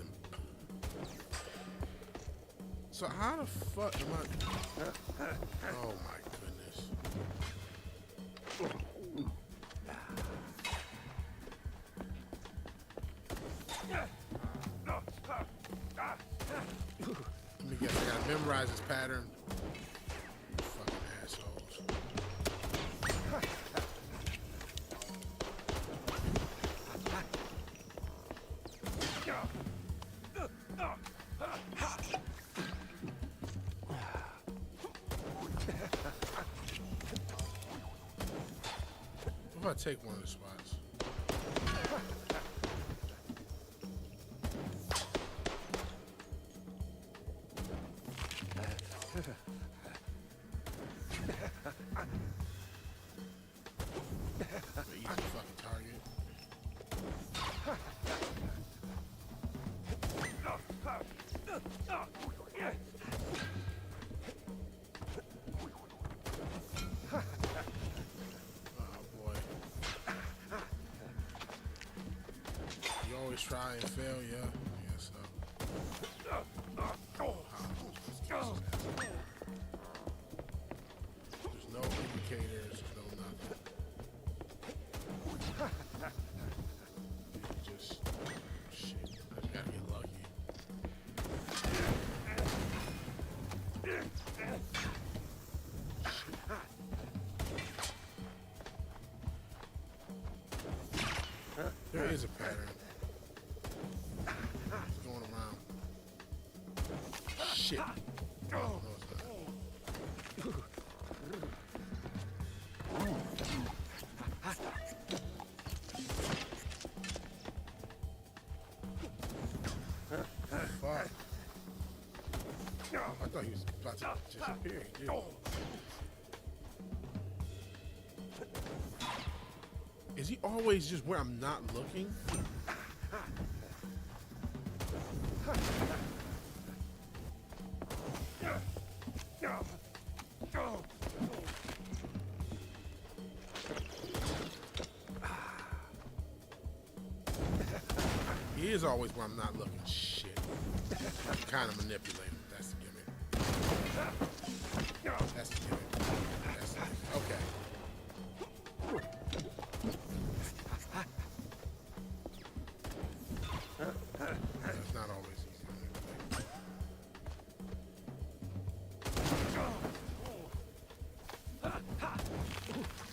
so how the fuck am I? Oh my goodness. Let me guess, I gotta memorize this pattern. Fucking assholes. What if I take one of the spots? Easy fucking target. Always try and fail, yeah. Yeah, so. There's no indicators, there's no nothing. Just shit. I just gotta get lucky. There is a pattern. Shit. Oh, no, it's not. Fuck. I thought he was about to disappear. Dude. Is he always just where I'm not looking? He is always where I'm not looking. Shit. Kind of manipulate him. That's the gimmick. That's the gimmick. That's the gimmick. Okay. It's not always easy to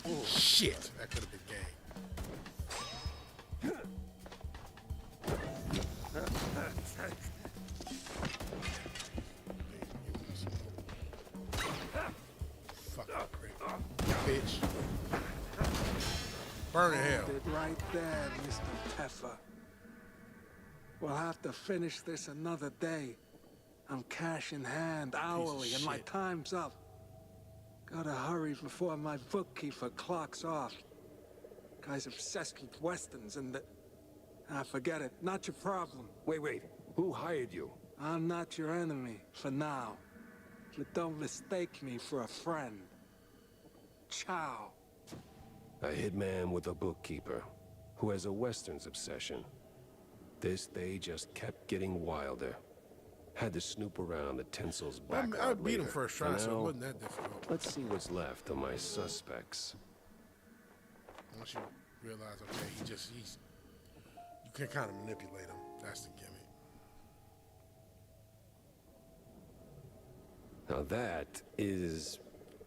manipulate. Shit. That could have been game. Bitch. Burn in hell. Right there, Mr. Peffer. We'll have to finish this another day. I'm cash in hand hourly and my time's up. Gotta hurry before my bookkeeper clocks off. Guy's obsessed with westerns and the... Ah, forget it. Not your problem. Wait. Who hired you? I'm not your enemy, for now. But don't mistake me for a friend. Ciao. A hitman with a bookkeeper, who has a westerns obsession. This day just kept getting wilder. Had to snoop around the Tinsel's back. I beat him first try, so it wasn't that difficult. Let's see what's left of my suspects. Once you realize, okay, he's you can kind of manipulate him. That's the gimmick. Now that is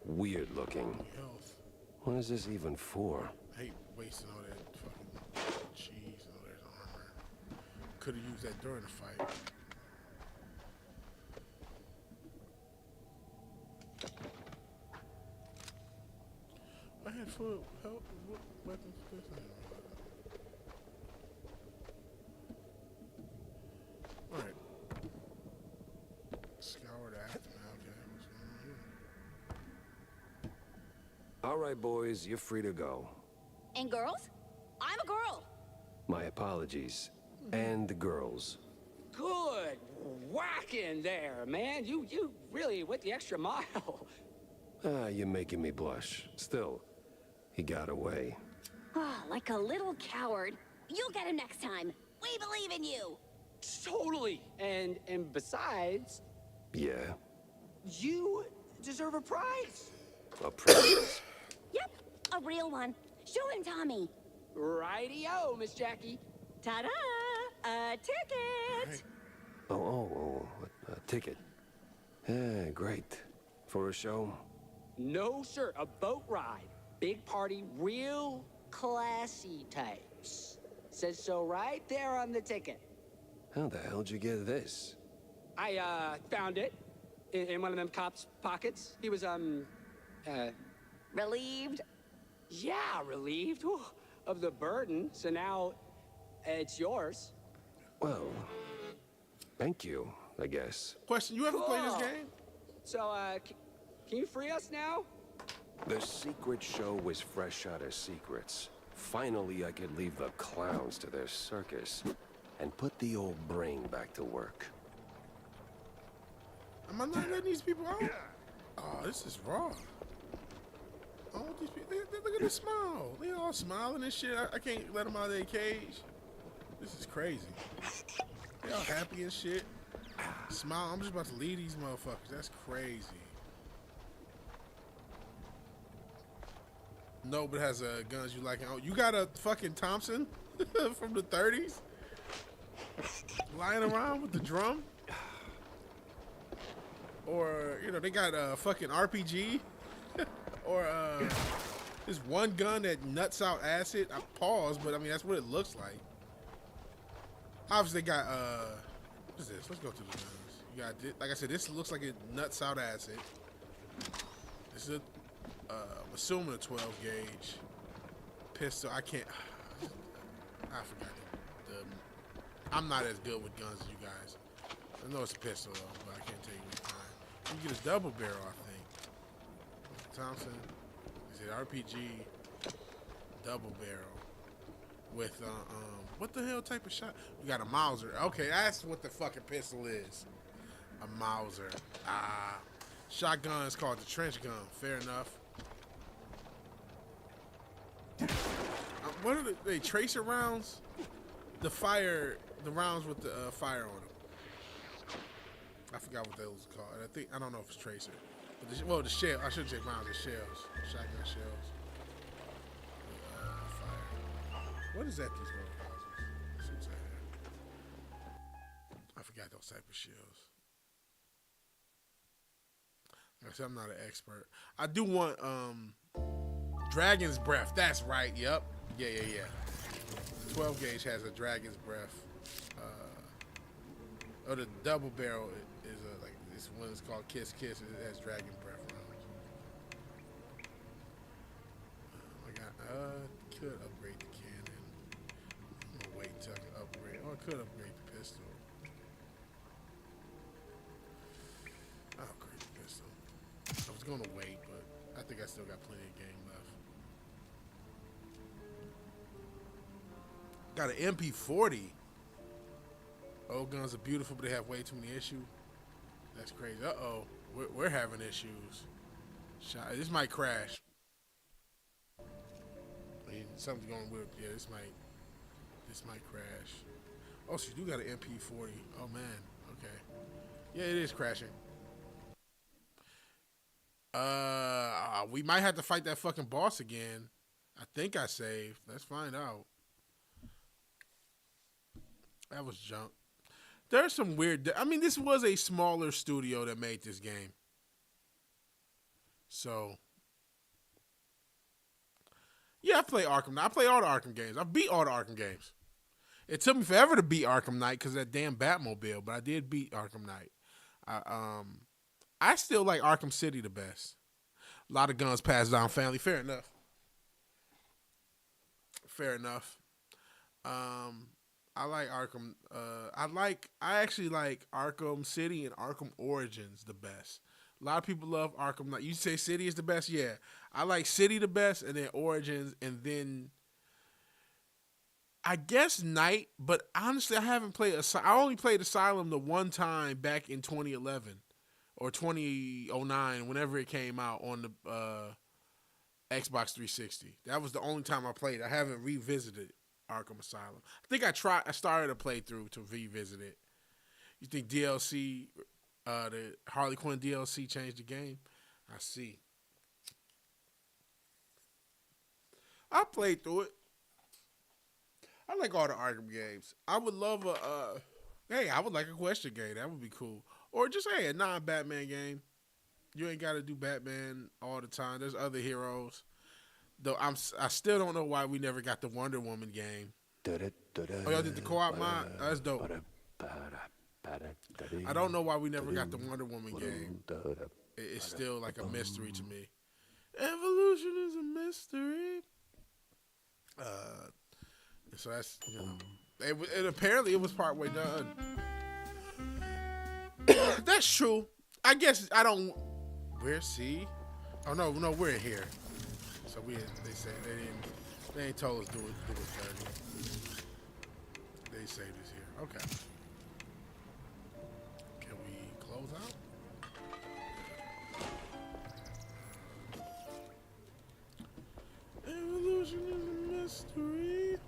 weird looking. Health. What is this even for? I hate wasting all that fucking cheese and all that armor. Could have used that during the fight. I had full help. What weapons is this? Alright. Scour the aftermath. Okay, what's going on here? All right, boys, you're free to go. And girls? I'm a girl. My apologies. And the girls. Good whacking there, man. You really went the extra mile. You're making me blush. Still, he got away. Ah, like a little coward. You'll get him next time. We believe in you. Totally. And besides... Yeah? You deserve a prize. A prize? Yep, a real one. Show him, Tommy. Righty-o, Miss Jackie. Ta-da! A ticket! A ticket. Yeah, great. For a show? No, sir. A boat ride. Big party, real classy types. Says so right there on the ticket. How the hell'd you get this? I, found it in one of them cops' pockets. He was, Relieved? Yeah, relieved whew, of the burden. So now it's yours. Well, thank you, I guess. Question: you ever play this Cool. game? So, can you free us now? The secret show was fresh out of secrets. Finally, I could leave the clowns to their circus and put the old brain back to work. Am I not letting these people out? Oh, this is raw. Oh, these people, look at this smile. They all smiling and shit. I can't let them out of their cage. This is crazy. They all happy and shit. Smile. I'm just about to leave these motherfuckers. That's crazy. No, but has guns you like. Oh, you got a fucking Thompson from the 30s? Lying around with the drum? Or, you know, they got a fucking RPG? Or this one gun that nuts out acid. I paused, but I mean, that's what it looks like. Obviously, they got, what is this? Let's go through the guns. You got, like I said, this looks like it nuts out acid. This is I'm assuming a 12 gauge pistol. I can't, I forgot I'm not as good with guns as you guys. I know it's a pistol though, but I can't tell you which kind. You get a double barrel, I think. Thompson, is it RPG double barrel with what the hell type of shot? We got a Mauser. Okay, that's what the fucking pistol is. A Mauser. Ah, shotgun is called the trench gun. Fair enough. What are they tracer rounds? The rounds with the fire on them. I forgot what those are called. I don't know if it's tracer. But the shell. I shouldn't say rounds. The shells. Shotgun shells. Fire. What is that? These motherfuckers. What's that? I forgot those type of shells. Like I said, I'm not an expert. I do want Dragon's Breath. That's right. Yep. Yeah. 12 gauge has a Dragon's Breath. The double barrel is like this one is called Kiss Kiss. It has Dragon Breath rounds. I could upgrade the cannon. I'm gonna wait until I can upgrade. Oh, I could upgrade the pistol. I'll upgrade the pistol. I was gonna wait, but I think I still got plenty of game left. Got an MP40. Old guns are beautiful, but they have way too many issues. That's crazy. Uh-oh. We're having issues. This might crash. I mean, something's going with it. Yeah, this might crash. Oh, so you do got an MP40. Oh, man. Okay. Yeah, it is crashing. We might have to fight that fucking boss again. I think I saved. Let's find out. That was junk. There's some weird... I mean, this was a smaller studio that made this game. So... yeah, I play Arkham Knight. I play all the Arkham games. I beat all the Arkham games. It took me forever to beat Arkham Knight because of that damn Batmobile, but I did beat Arkham Knight. I still like Arkham City the best. A lot of guns passed down family. Fair enough. I like Arkham. I actually like Arkham City and Arkham Origins the best. A lot of people love Arkham Knight. You say City is the best? Yeah. I like City the best, and then Origins, and then I guess Knight, but honestly, I haven't played I only played Asylum the one time back in 2011 or 2009, whenever it came out on the Xbox 360. That was the only time I played. I haven't revisited Arkham Asylum. I think I started a playthrough to revisit it. You think DLC, the Harley Quinn DLC changed the game? I see. I played through it. I like all the Arkham games. I would love I would like a question game. That would be cool. Or just, a non-Batman game. You ain't got to do Batman all the time. There's other heroes. Though I still don't know why we never got the Wonder Woman game. Oh, y'all did the co-op mod? That's dope. I don't know why we never got the Wonder Woman game. It's still like a mystery to me. Evolution is a mystery. So that's, you know, it apparently it was partway done. That's true. I guess I don't. Where see? Oh no, we're in here. So they say they ain't told us do it 30. They say this here. Okay. Can we close out? Evolution is a mystery.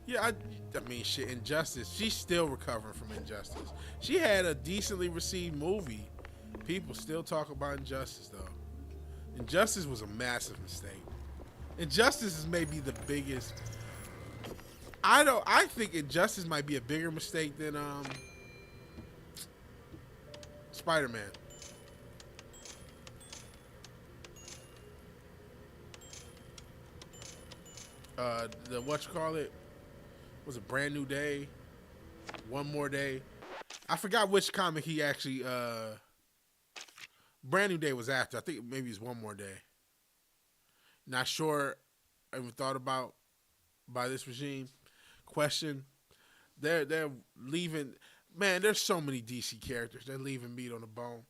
Yeah, I mean, shit, Injustice. She's still recovering from Injustice. She had a decently received movie. People still talk about Injustice, though. Injustice was a massive mistake. Injustice is maybe the biggest. I think Injustice might be a bigger mistake than Spider-Man. The whatchamacallit was a Brand New Day, One More Day. I forgot which comic he actually Brand New Day was after. I think maybe it's One More Day. Not sure. I even thought about by this regime. Question. They're leaving. Man, there's so many DC characters. They're leaving meat on the bone.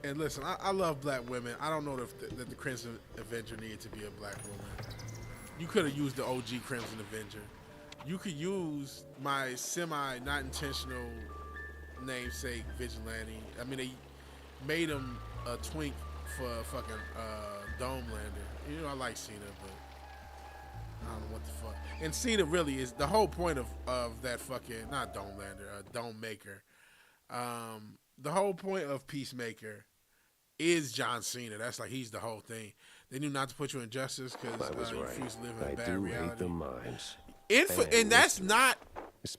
And listen, I love black women. I don't know that the Crimson Avenger needed to be a black woman. You could have used the OG Crimson Avenger. You could use my not intentional namesake Vigilante. I mean, they made him a twink for fucking Domelander. You know, I like Cena, but I don't know what the fuck. And Cena really is the whole point of that fucking, not Domelander, Domemaker. The whole point of Peacemaker is John Cena. That's like, he's the whole thing. They knew not to put you in Justice because you refuse to live in a bad reality. Hate the mimes. And that's not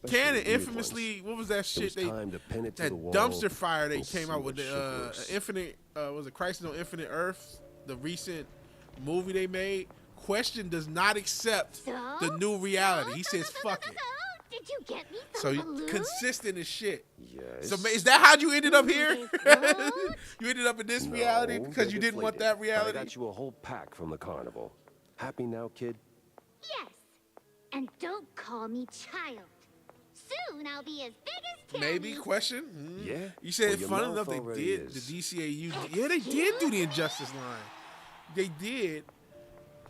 canon. Infamously, what was that shit? That dumpster fire they came out with, the Infinite, was it Crisis on Infinite Earths, the recent movie they made? Question does not accept the new reality. He says, fuck it. Did you get me So balloons? Consistent as shit. Yes. So is that how you ended up here? You ended up in this reality because you didn't want that reality? I got you a whole pack from the carnival. Happy now, kid? Yes. And don't call me child. Soon I'll be as big as Tammy. Maybe? Question? Yeah. You said, Well, fun enough, they did is. the DCAU. Yeah, they did do the Injustice line. They did.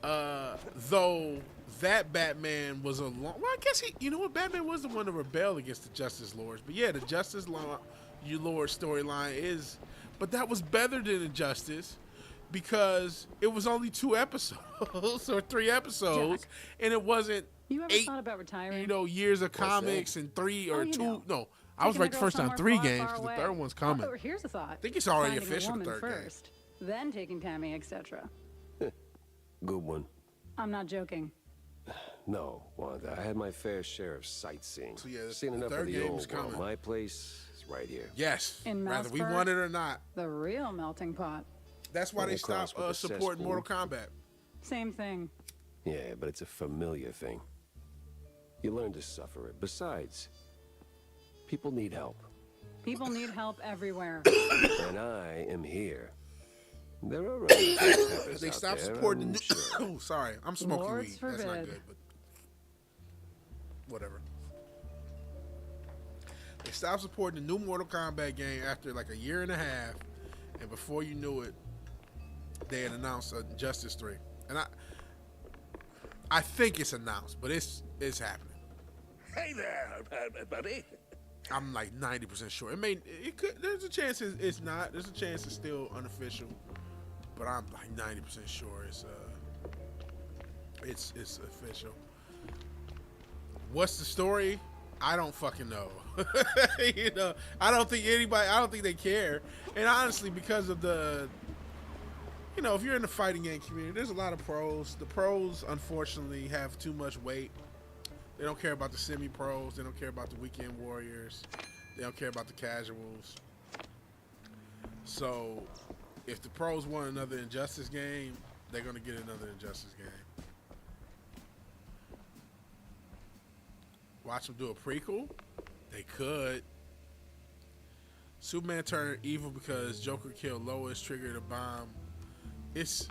Though that Batman was a long. Well, I guess you know what? Batman was the one to rebel against the Justice Lords. But yeah, the Justice Lord storyline is. But that was better than Injustice because it was only 2 episodes or 3 episodes, and it wasn't you ever 8. Thought about retiring? You know, years of comics and 3 or 2. Know. No, I was right the first time. 3 games because the third one's coming. Oh, here's a thought. I think it's already Finding official. a woman The third first, then taking Tammy, etc. Good one. I'm not joking. No, Wanda. I had my fair share of sightseeing. So yeah, seen enough of the old world. My place is right here. Yes. In whether we Mouseport, want it or not. The real melting pot. That's why they stopped supporting Mortal Kombat. Same thing. Yeah, but it's a familiar thing. You learn to suffer it. Besides, people need help. People need help everywhere. And I am here. There are they stopped supporting the new. Oh, sorry, I'm smoking Lord's weed. forbid. That's not good, but whatever. They stopped supporting the new Mortal Kombat game after like a year and a half, and before you knew it, they had announced Justice 3, and I think it's announced, but it's happening. Hey there, buddy. I'm like 90% sure. It could. There's a chance it's not. There's a chance it's still unofficial. But I'm like 90% sure it's official. What's the story? I don't fucking know. You know, I don't think they care. And honestly, because of the, you know, if you're in the fighting game community, there's a lot of pros. The pros, unfortunately, have too much weight. They don't care about the semi-pros. They don't care about the weekend warriors. They don't care about the casuals. So if the pros want another Injustice game, they're going to get another Injustice game. Watch them do a prequel. They could. Superman turned evil because Joker killed Lois, triggered a bomb. It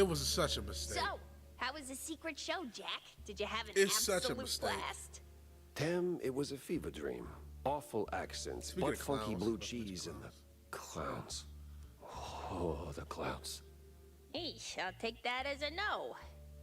was such a mistake. So, how was the secret show, Jack? Did you have an It's such a absolute mistake. blast? Tim, it was a fever dream. Awful accents, Speaking but of funky clowns, blue let's mention cheese, and the clowns. Oh, the clowns. Eesh, I'll take that as a no.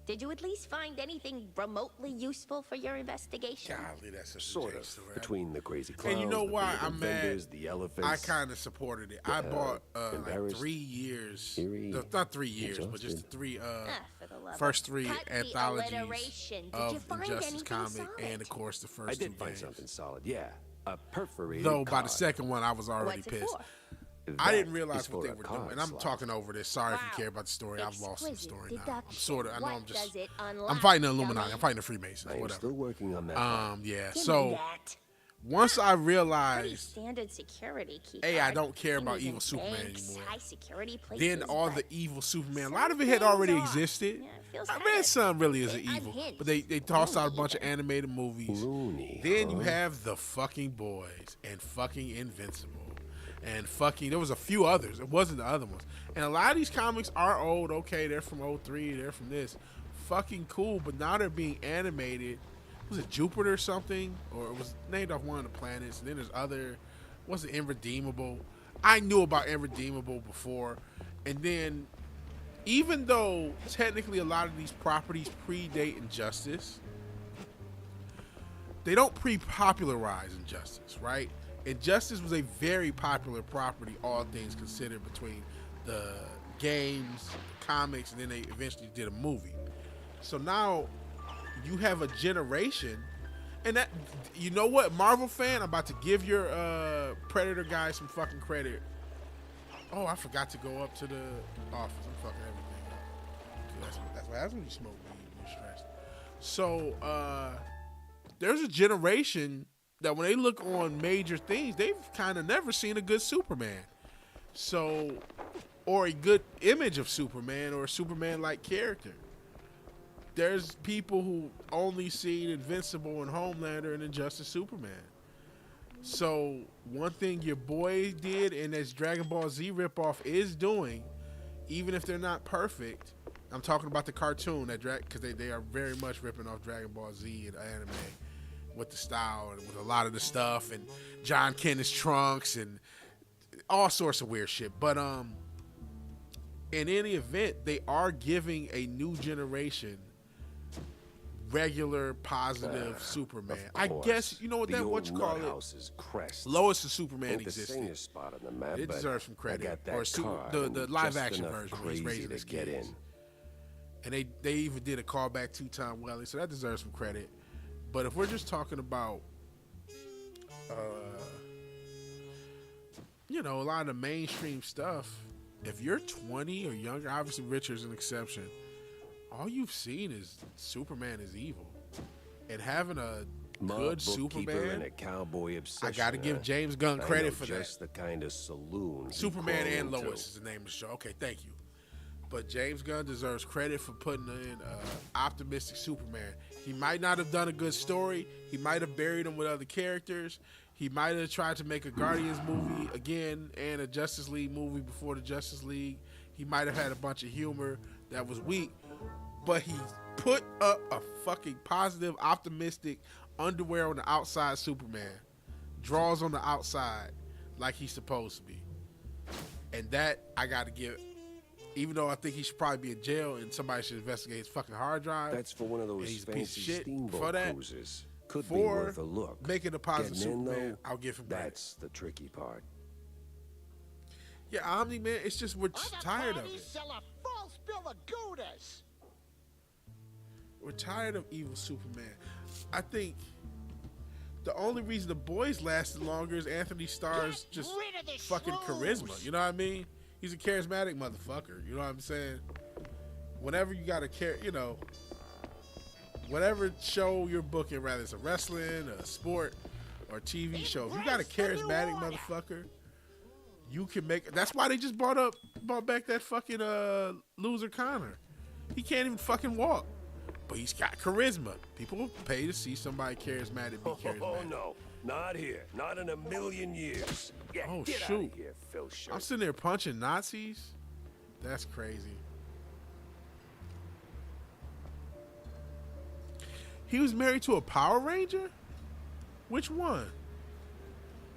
Did you at least find anything remotely useful for your investigation? Golly, that's such Sort a of. story. Between the crazy clowns, And you know the why big I'm mad? vendors, the elephants. I kind of supported it. I bought like embarrassed, 3 years. eerie, Not 3 years, but just the exhausted. For the love first of- 3 Cut the anthologies alliteration. Did you of find Injustice anything comic, solid? and of course the first I 2 did find games. something solid, yeah. A perforated Though by the card. second one, I was already What's it pissed. for? I That didn't realize is what for they a were card doing, and I'm slot. talking over this. Sorry if you Wow. care about the story. I've lost the Exquisite story now. I'm deduction. sort of. I know What I'm just. does it I'm unlock, fighting the Illuminati. dummy? I'm fighting the Freemasons. I am Whatever. still working on that. Yeah. Give me So that. once I Pretty realized, standard security key A, I card. don't care about Used in evil Superman banks, anymore. High security places, then all but the evil Superman, a some lot of it had things already are. existed. Yeah, it feels I kinda Red Sun really isn't bit evil, unhinged. but they tossed out a Loony bunch of even. animated movies. Loony, Then you huh? have the fucking boys and fucking Invincible and fucking, there was a few others. It wasn't the other ones. And a lot of these comics are old. Okay, they're from 03, they're from this. Fucking cool, but now they're being animated. Was it Jupiter or something? Or it was named off one of the planets. And then there's other, was it Irredeemable? I knew about Irredeemable before. And then, even though technically a lot of these properties predate Injustice, they don't pre-popularize Injustice, right? Injustice was a very popular property, all things considered, between the games, the comics, and then they eventually did a movie. So now you have a generation, and that, you know what, Marvel fan, I'm about to give your Predator guy some fucking credit. Oh, I forgot to go up to the office. I'm fucking everything up. That's what happens when you smoke weed when you're stressed. So there's a generation that when they look on major things, they've kind of never seen a good Superman. So, or a good image of Superman or a Superman-like character. There's people who only seen Invincible and Homelander and Injustice Superman. So, one thing your boy did and as Dragon Ball Z ripoff is doing, even if they're not perfect, I'm talking about the cartoon, that because they are very much ripping off Dragon Ball Z and anime with the style and with a lot of the stuff and John Kenneth's trunks and all sorts of weird shit. But in any event, they are giving a new generation regular positive Superman. I guess, you know what, that what you call it? Crest. Lois and Superman Ain't the existed. senior spot on the map, It but deserves some credit. I got that Or card the and live just action enough version where he's crazy raising his to get kids. in. And they even did a callback to Tom Welling, so that deserves some credit. But if we're just talking about, you know, a lot of the mainstream stuff, if you're 20 or younger, obviously Richard's an exception, all you've seen is Superman is evil. And having a good Superman, and a cowboy obsession. I got to give James Gunn I credit know for just that. the kind of saloon. he'd Superman crawl and into. Lois is the name of the show. Okay, thank you. But James Gunn deserves credit for putting in optimistic Superman. He might not have done a good story. He might have buried him with other characters. He might have tried to make a Guardians movie again and a Justice League movie before the Justice League. He might have had a bunch of humor that was weak. But he put up a fucking positive, optimistic underwear on the outside Superman. Draws on the outside like he's supposed to be. And that I got to give, even though I think he should probably be in jail and somebody should investigate his fucking hard drive. That's for one of and those he's a piece fancy of shit steamboat for that. cruises. Could be For worth a look. making a positive Getting in, Superman, though, I'll give him credit. That's the tricky part. Yeah, Omni, man, it's just we're tired of it. Sell a false bill of Goudas. We're tired of evil Superman. I think the only reason the boys lasted longer is Anthony Starr's just rid of the fucking shrews. charisma. You know what I mean? He's a charismatic motherfucker. You know what I'm saying? Whenever you got to care, you know, whatever show you're booking, rather it's a wrestling, a sport, or a TV show, if you got a charismatic motherfucker, you can make. That's why they just brought back that fucking loser Connor. He can't even fucking walk. But he's got charisma. People will pay to see somebody charismatic be charismatic. Oh, no. Not here. Not in a million years. Yeah, Oh, get shoot. out of here, Phil Shirt. I'm sitting there punching Nazis? That's crazy. He was married to a Power Ranger? Which one?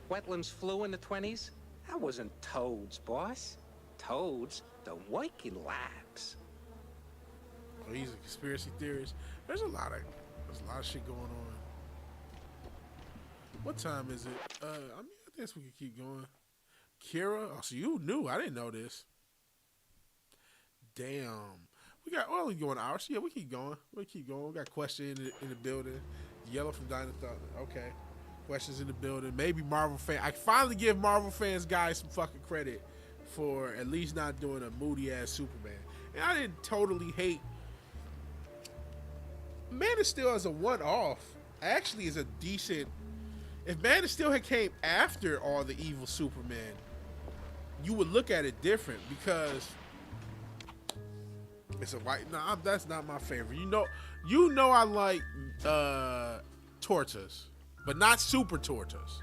Wetlands flu in the 20s? That wasn't Toads, boss. Toads, the working labs. Oh, he's a conspiracy theorist. There's a lot of shit going on. What time is it? I guess we can keep going. Kira, oh, so you knew? I didn't know this. Damn, we're only going hours. So yeah, we keep going. We got questions in the building. Yellow from Dinosaur. Okay, questions in the building. Maybe Marvel fan. I finally give Marvel fans guys some fucking credit for at least not doing a moody ass Superman. And I didn't totally hate. Man of Steel as a one-off actually is a decent. If Man of Steel had came after all the evil Superman, you would look at it different because it's a white. No, that's not my favorite. You know I like Tortas, but not Super Tortas.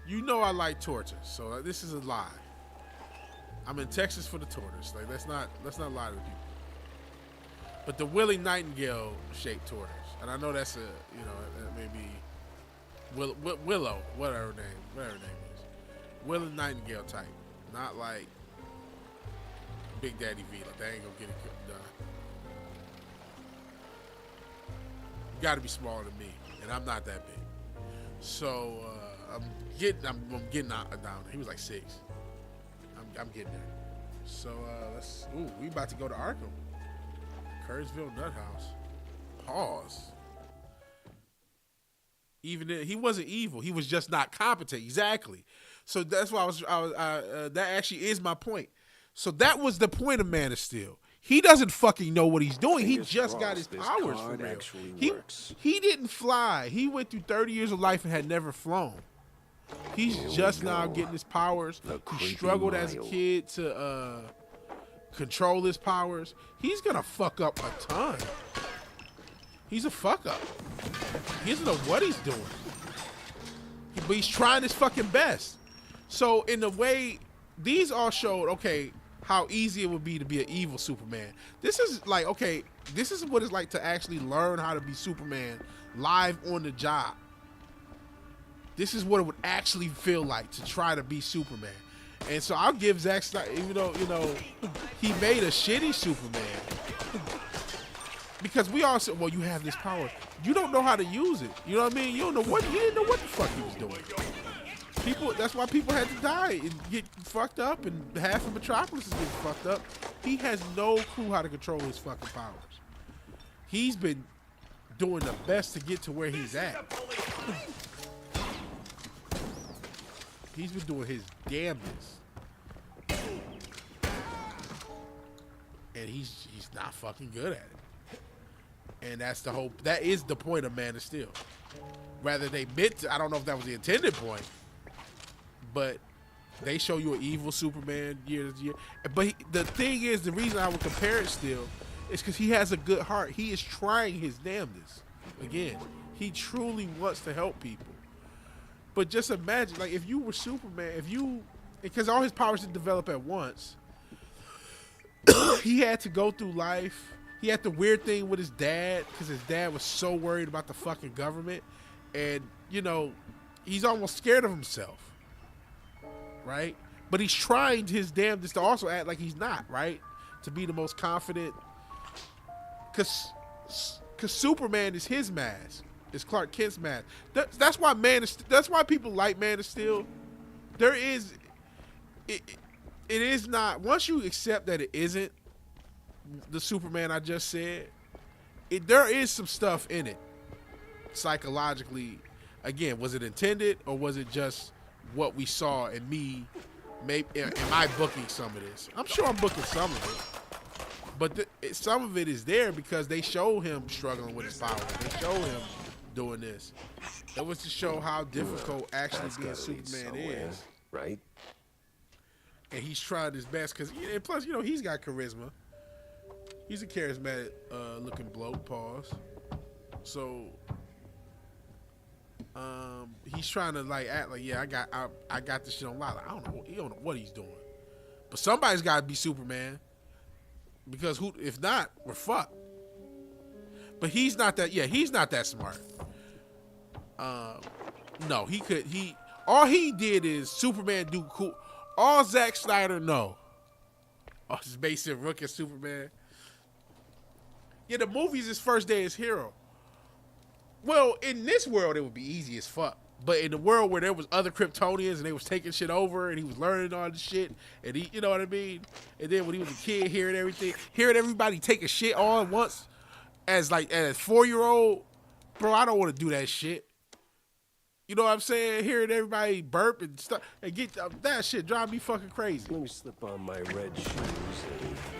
You know I like Tortas, so this is a lie. I'm in Texas for the Tortas. Like let's not lie to the people. But the Willie Nightingale shaped tortoise, and I know that's that may be Willow, whatever her name is, Willie Nightingale type, not like Big Daddy Vila. They ain't gonna get it done. You got to be smaller than me, and I'm not that big. So I'm getting down. He was like 6. I'm getting there. So we about to go to Arkham. Curtisville Nut House. Pause. Even then, he wasn't evil. He was just not competent. Exactly. So that's why that actually is my point. So that was the point of Man of Steel. He doesn't fucking know what he's doing. He just got his powers for real. He didn't fly. He went through 30 years of life and had never flown. He's just now getting his powers. He struggled as a kid to control his powers. He's gonna fuck up a ton. He's a fuck up. He doesn't know what he's doing. But he's trying his fucking best. So in a way, these all showed, okay, how easy it would be to be an evil Superman. This is like, okay, this is what it's like to actually learn how to be Superman live on the job. This is what it would actually feel like to try to be Superman. And so I'll give Zack Snyder, even though, he made a shitty Superman. Because we all said, well, you have this power. You don't know how to use it. You know what I mean? You didn't know what the fuck he was doing. That's why people had to die and get fucked up, and half of Metropolis is getting fucked up. He has no clue how to control his fucking powers. He's been doing the best to get to where he's at. He's been doing his damnedest. And he's not fucking good at it. And that is the point of Man of Steel. Rather they meant to, I don't know if that was the intended point, but they show you an evil Superman year to year. But the thing is, the reason I would compare it still is because he has a good heart. He is trying his damnedest. Again, he truly wants to help people. But just imagine, like, if you were Superman, because all his powers didn't develop at once, he had to go through life. He had the weird thing with his dad, because his dad was so worried about the fucking government. And, he's almost scared of himself. Right? But he's trying his damnedest to also act like he's not, right? To be the most confident. Because Superman is his mask. It's Clark Kent's mask. That's why that's why people like Man of Steel. It is not, once you accept that it isn't the Superman I just said, there is some stuff in it psychologically. Again, was it intended, or was it just what we saw and me? Maybe am I booking some of this? I'm sure I'm booking some of it, but some of it is there because they show him struggling with his powers. They show him doing this. It was to show how difficult actually being Superman is, right? And he's trying his best because, plus, he's got charisma. He's a charismatic looking bloke. Pause. So, he's trying to like act like, yeah, I got this shit on lock. Like, he don't know what he's doing. But somebody's got to be Superman, because if not, we're fucked. But he's not that. Yeah, he's not that smart. No, all he did is Superman do cool. All Zack Snyder know. Oh, it's based in Rook and Superman. Yeah, the movie's his first day as hero. Well, in this world, it would be easy as fuck. But in the world where there was other Kryptonians and they was taking shit over and he was learning all this shit, and he, you know what I mean? And then when he was a kid, hearing everybody taking shit all at once as a 4-year-old, bro, I don't want to do that shit. You know what I'm saying? Hearing everybody burp and stuff and get that shit drive me fucking crazy. Let me slip on my red shoes.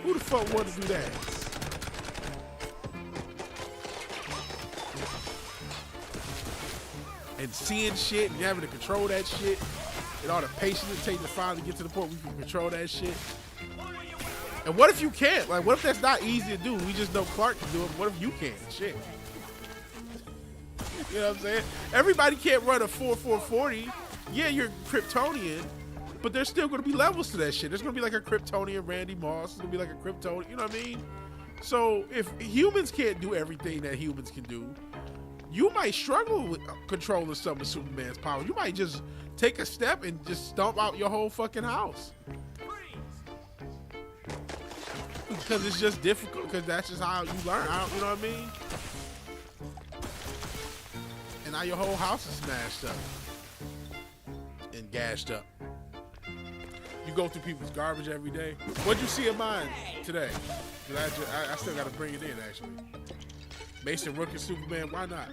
Who the fuck want to do that? And seeing shit and having to control that shit and all the patience it takes to finally get to the point where you can control that shit. And what if you can't? Like, what if that's not easy to do? We just know Clark can do it. What if you can't? Shit. You know what I'm saying? Everybody can't run a 4-4-40. Yeah, you're Kryptonian, but there's still going to be levels to that shit. There's going to be like a Kryptonian Randy Moss. There's going to be like a Kryptonian, you know what I mean? So if humans can't do everything that humans can do, you might struggle with controlling some of Superman's power. You might just take a step and just stomp out your whole fucking house. Because it's just difficult, because that's just how you learn. You know what I mean? And now your whole house is smashed up and gashed up. You go through people's garbage every day. What'd you see of mine today? I still got to bring it in, actually. Mason Rook and Superman, why not?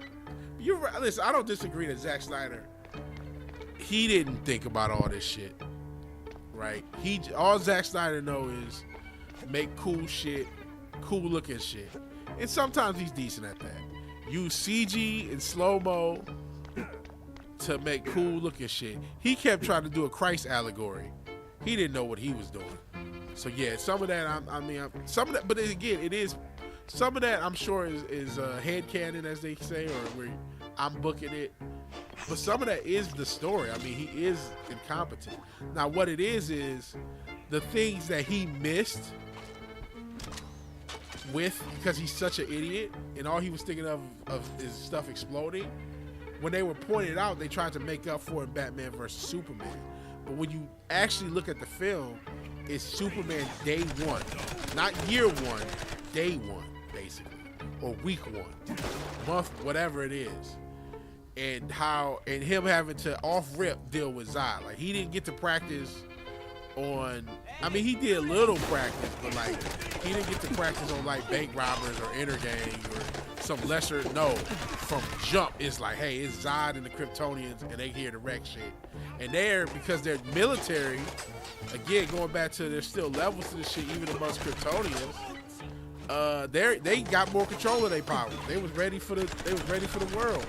You're right. Listen, I don't disagree that Zack Snyder, he didn't think about all this shit, right? All Zack Snyder know is make cool shit, cool looking shit. And sometimes he's decent at that. Use CG and slow-mo to make cool looking shit. He kept trying to do a Christ allegory. He didn't know what he was doing. So yeah, some of that, some of that, but again, it is, some of that I'm sure is headcanon, as they say, or where I'm booking it. But some of that is the story. I mean, he is incompetent. Now, what it is the things that he missed because he's such an idiot, and all he was thinking of is stuff exploding. When they were pointed out, they tried to make up for it in Batman vs. Superman. But when you actually look at the film, it's Superman day one, not year one, day one, basically, or week one, month, whatever it is. And him having to off rip deal with Zod. Like, he didn't get to practice on, I mean, he did a little practice, but like, he didn't get to practice on like bank robbers or Intergang or some lesser, no, from jump, it's like, hey, it's Zod and the Kryptonians and they here to wreck shit. And because they're military, again, going back to, there's still levels to this shit, even amongst Kryptonians, they got more control of their power. They was ready for the world.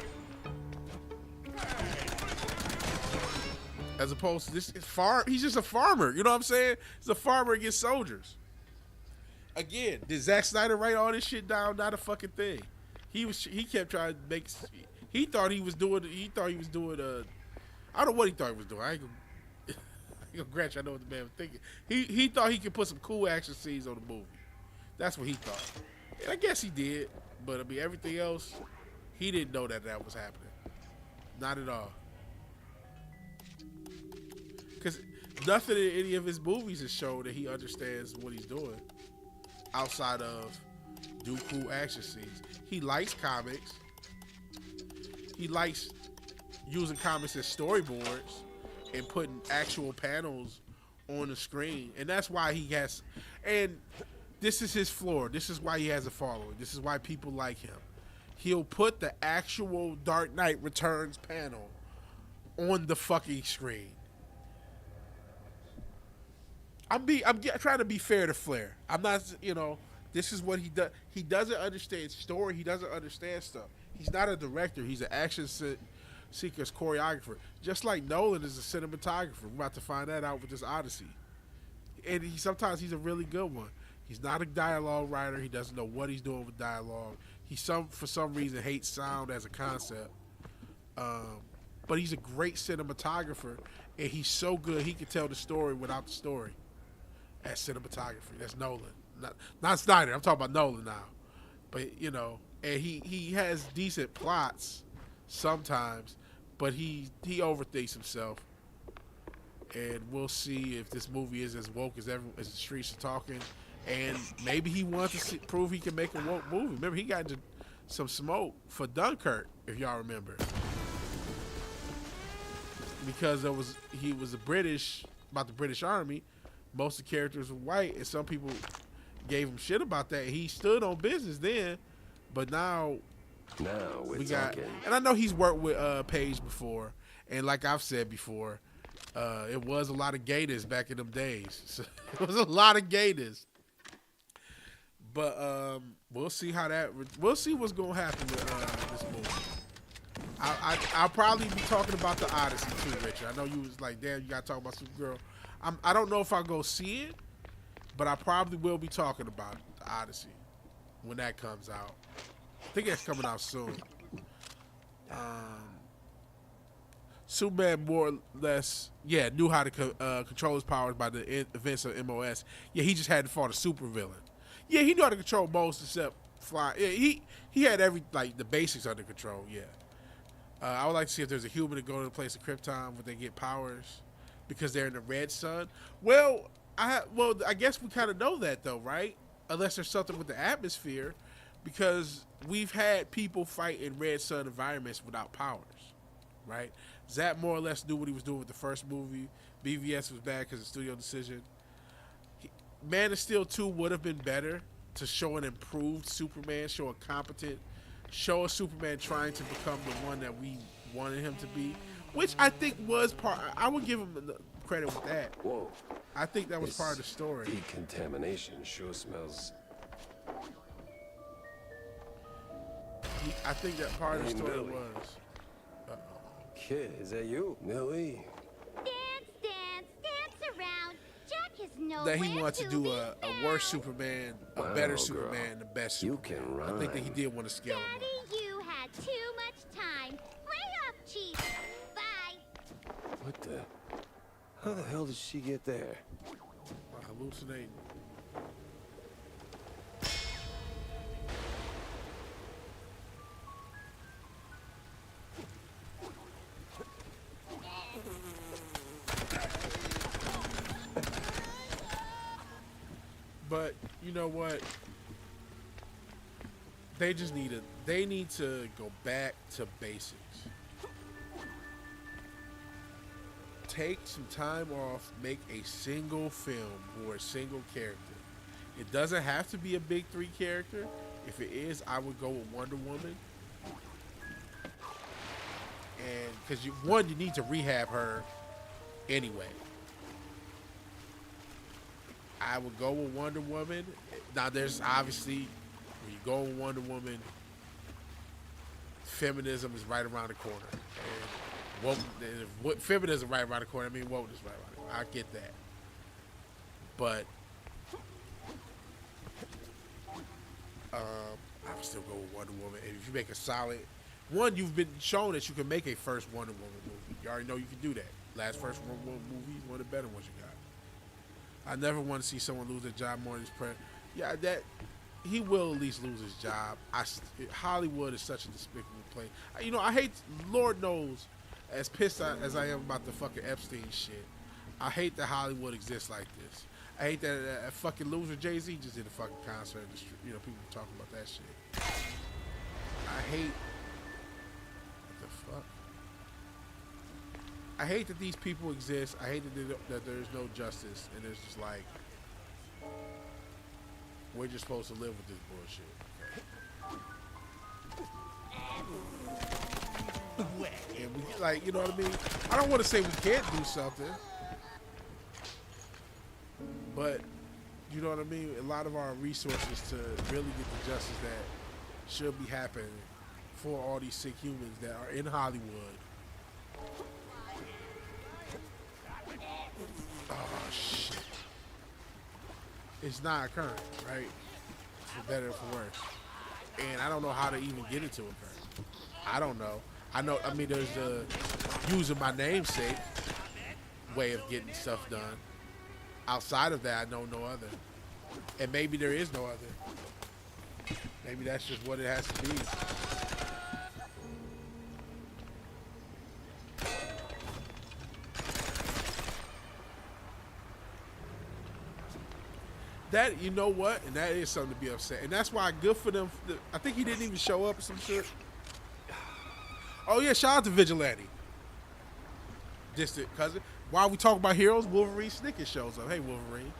As opposed to this he's just a farmer. You know what I'm saying? He's a farmer against soldiers. Again, did Zack Snyder write all this shit down? Not a fucking thing. He kept trying to make. He thought he was doing. I don't know what he thought he was doing. I ain't gonna grant you. I know what the man was thinking. He thought he could put some cool action scenes on the movie. That's what he thought. And I guess he did. But I mean, everything else, he didn't know that was happening. Not at all. Because nothing in any of his movies has shown that he understands what he's doing outside of do cool action scenes. He likes comics. He likes using comics as storyboards and putting actual panels on the screen. And that's why he has, and this is his floor. This is why he has a following. This is why people like him. He'll put the actual Dark Knight Returns panel on the fucking screen. I'm trying to be fair to Flair. I'm not, this is what he does. He doesn't understand story. He doesn't understand stuff. He's not a director. He's an action seeker's choreographer. Just like Nolan is a cinematographer. We're about to find that out with this Odyssey. And sometimes he's a really good one. He's not a dialogue writer. He doesn't know what he's doing with dialogue. For some reason hates sound as a concept. But he's a great cinematographer, and he's so good he can tell the story without the story. As cinematography, that's Nolan, not Snyder. I'm talking about Nolan now. But you know, and he has decent plots sometimes, but he overthinks himself. And we'll see if this movie is as woke as the streets are talking. And maybe he wants to prove he can make a woke movie. Remember, he got into some smoke for Dunkirk, if y'all remember. Because he was about the British Army. Most of the characters were white, and some people gave him shit about that. He stood on business then, but now we're talking. And I know he's worked with Page before, and like I've said before, it was a lot of gayness back in them days. So it was a lot of gayness. But we'll see we'll see what's gonna happen with this movie. I'll probably be talking about the Odyssey too, Richard. I know you was like, damn, you gotta talk about Supergirl. I don't know if I'll go see it, but I probably will be talking about the Odyssey when that comes out. I think that's coming out soon. Superman more or less, knew how to control his powers by the events of MOS. Yeah, he just had to fought a supervillain. Yeah, he knew how to control most except fly. Yeah, he had the basics under control. Yeah. I would like to see if there's a human to go to the place of Krypton where they get powers because they're in the red sun. Well, I guess we kind of know that though, right? Unless there's something with the atmosphere, because we've had people fight in red sun environments without powers, right? Zap more or less knew what he was doing with the first movie. BVS was bad because of studio decision. Man of Steel 2 would have been better to show an improved Superman, show a Superman trying to become the one that we wanted him to be, which I think was part. I would give him the credit with that. Whoa. I think that was part of the story. Decontamination sure smells. I think that part of the story Millie. was. Kid, is that you? Millie. Dance around. Jack is no. That he wanted to do a worse Superman, a better Girl. Superman, and the best Superman. You can rhyme. I think that he did want to scale him up. Daddy, you had too much time. Lay off, Chief. Bye. What the? How the hell did she get there? Hallucinating. But you know what? They need to go back to basics. Take some time off, make a single film or a single character. It doesn't have to be a big three character. If it is, I would go with Wonder Woman. And because you need to rehab her anyway. I would go with Wonder Woman. Now, there's obviously, when you go with Wonder Woman, feminism is right around the corner. And feminism right around the corner, I mean, wokeness right around the corner. I get that. But I would still go with Wonder Woman. And if you make a solid one, you've been shown that you can make a first Wonder Woman movie. You already know you can do that. Last first Wonder Woman movie is one of the better ones you got. I never want to see someone lose their job more than his prayer. Yeah, that he will at least lose his job. Hollywood is such a despicable place. You know, I hate. Lord knows, as pissed as I am about the fucking Epstein shit, I hate that Hollywood exists like this. I hate that fucking loser Jay-Z just did a fucking concert. You know, people talking about that shit. I hate. What the fuck? I hate that these people exist. I hate that there's no justice, and it's just like we're just supposed to live with this bullshit. And we, like, you know what I mean? I don't want to say we can't do something, but you know what I mean? A lot of our resources to really get the justice that should be happening for all these sick humans that are in Hollywood. Oh, shit. it's not occurring, right? For better or for worse. And I don't know how to even get it to occur. I don't know. I mean, there's the using my namesake way of getting stuff done. Outside of that, I know no other. And maybe there is no other. Maybe that's just what it has to be. That, you know what? And that is something to be upset. And that's why good for them. I think he didn't even show up or some shit. Oh, yeah, shout out to Vigilante. Distant cousin. While we talk about heroes, Wolverine Snickers shows up. Hey, Wolverine.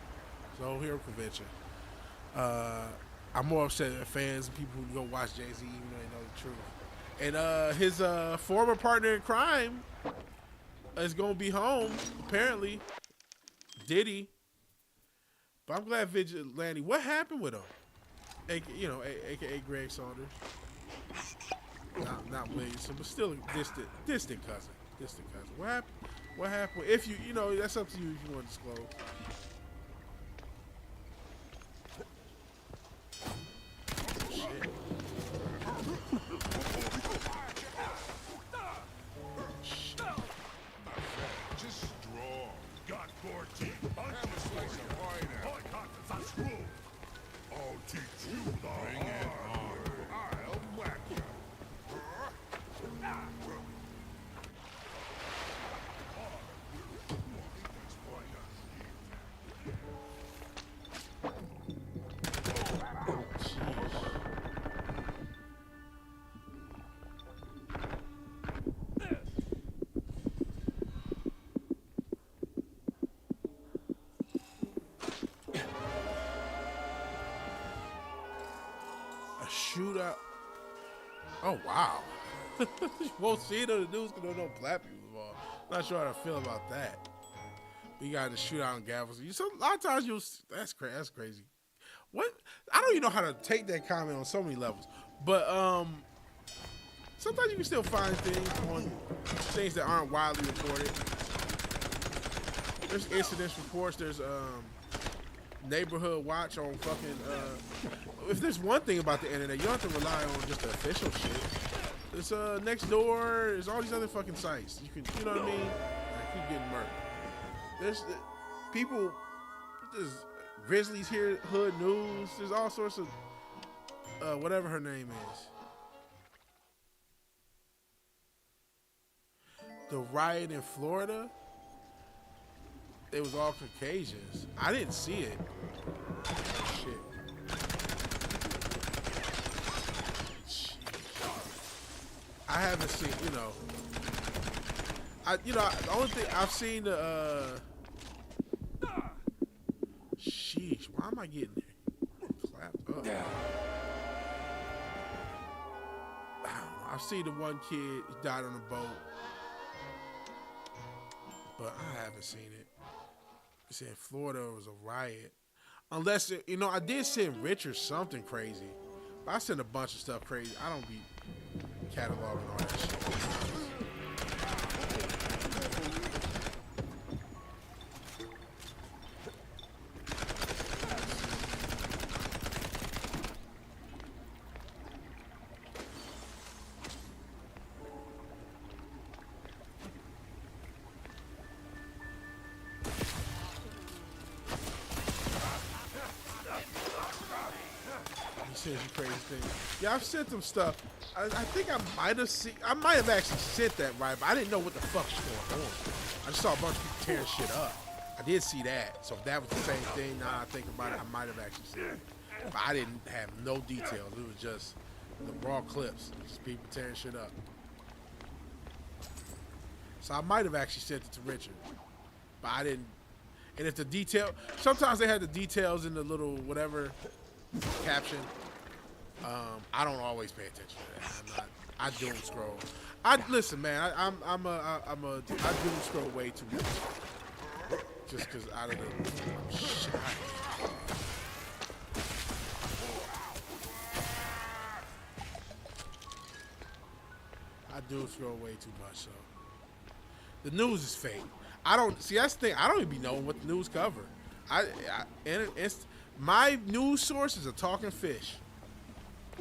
So, hero convention. I'm more upset at fans and people who go watch Jay-Z even though they know the truth. And his former partner in crime is going to be home, apparently. Diddy. But I'm glad Vigilante. What happened with him? AKA Greg Saunders. Not Williamson, but still a distant cousin. Distant cousin. What happened? What happened? If you know, that's up to you if you want to disclose. Shit. Just strong. Got 14. I'll teach you the hard way. I'll whack you. Shootout. Oh, wow. You won't see it on the news because there are no black people involved. Not sure how to feel about that. We got the shootout on Gavels. A lot of times that's crazy. What? I don't even know how to take that comment on so many levels. But sometimes you can still find things that aren't widely reported. There's incident reports. There's neighborhood watch on fucking if there's one thing about the internet, you don't have to rely on just the official shit. It's next door, there's all these other fucking sites. You know what I mean? I keep getting murdered. There's people, there's Grizzlies here, Hood News, there's all sorts of whatever her name is. The riot in Florida, it was all Caucasians. I didn't see it. Shit. I haven't seen, the only thing I've seen sheesh, why am I getting clapped up? Yeah. I don't know. I've seen the one kid died on a boat, but I haven't seen it. It said Florida was a riot. Unless, I did send Richard something crazy. But I send a bunch of stuff crazy. I don't be cataloging all that shit. Crazy thing. Yeah, I've sent them stuff. I think I might have actually sent that right, but I didn't know what the fuck's going on. I just saw a bunch of people tearing shit up. I did see that. So if that was the same thing, now I think about it, I might have actually seen it. But I didn't have no details. It was just the raw clips. Just people tearing shit up. So I might have actually sent it to Richard. But I didn't. And if the detail, sometimes they had the details in the little whatever caption. I don't always pay attention to that. I doom scroll. Listen, man. I doom scroll way too much. Just because out of the shit. I doom scroll way too much. So the news is fake. I don't see. That's the thing. I don't even be knowing what the news cover. My news source is a talking fish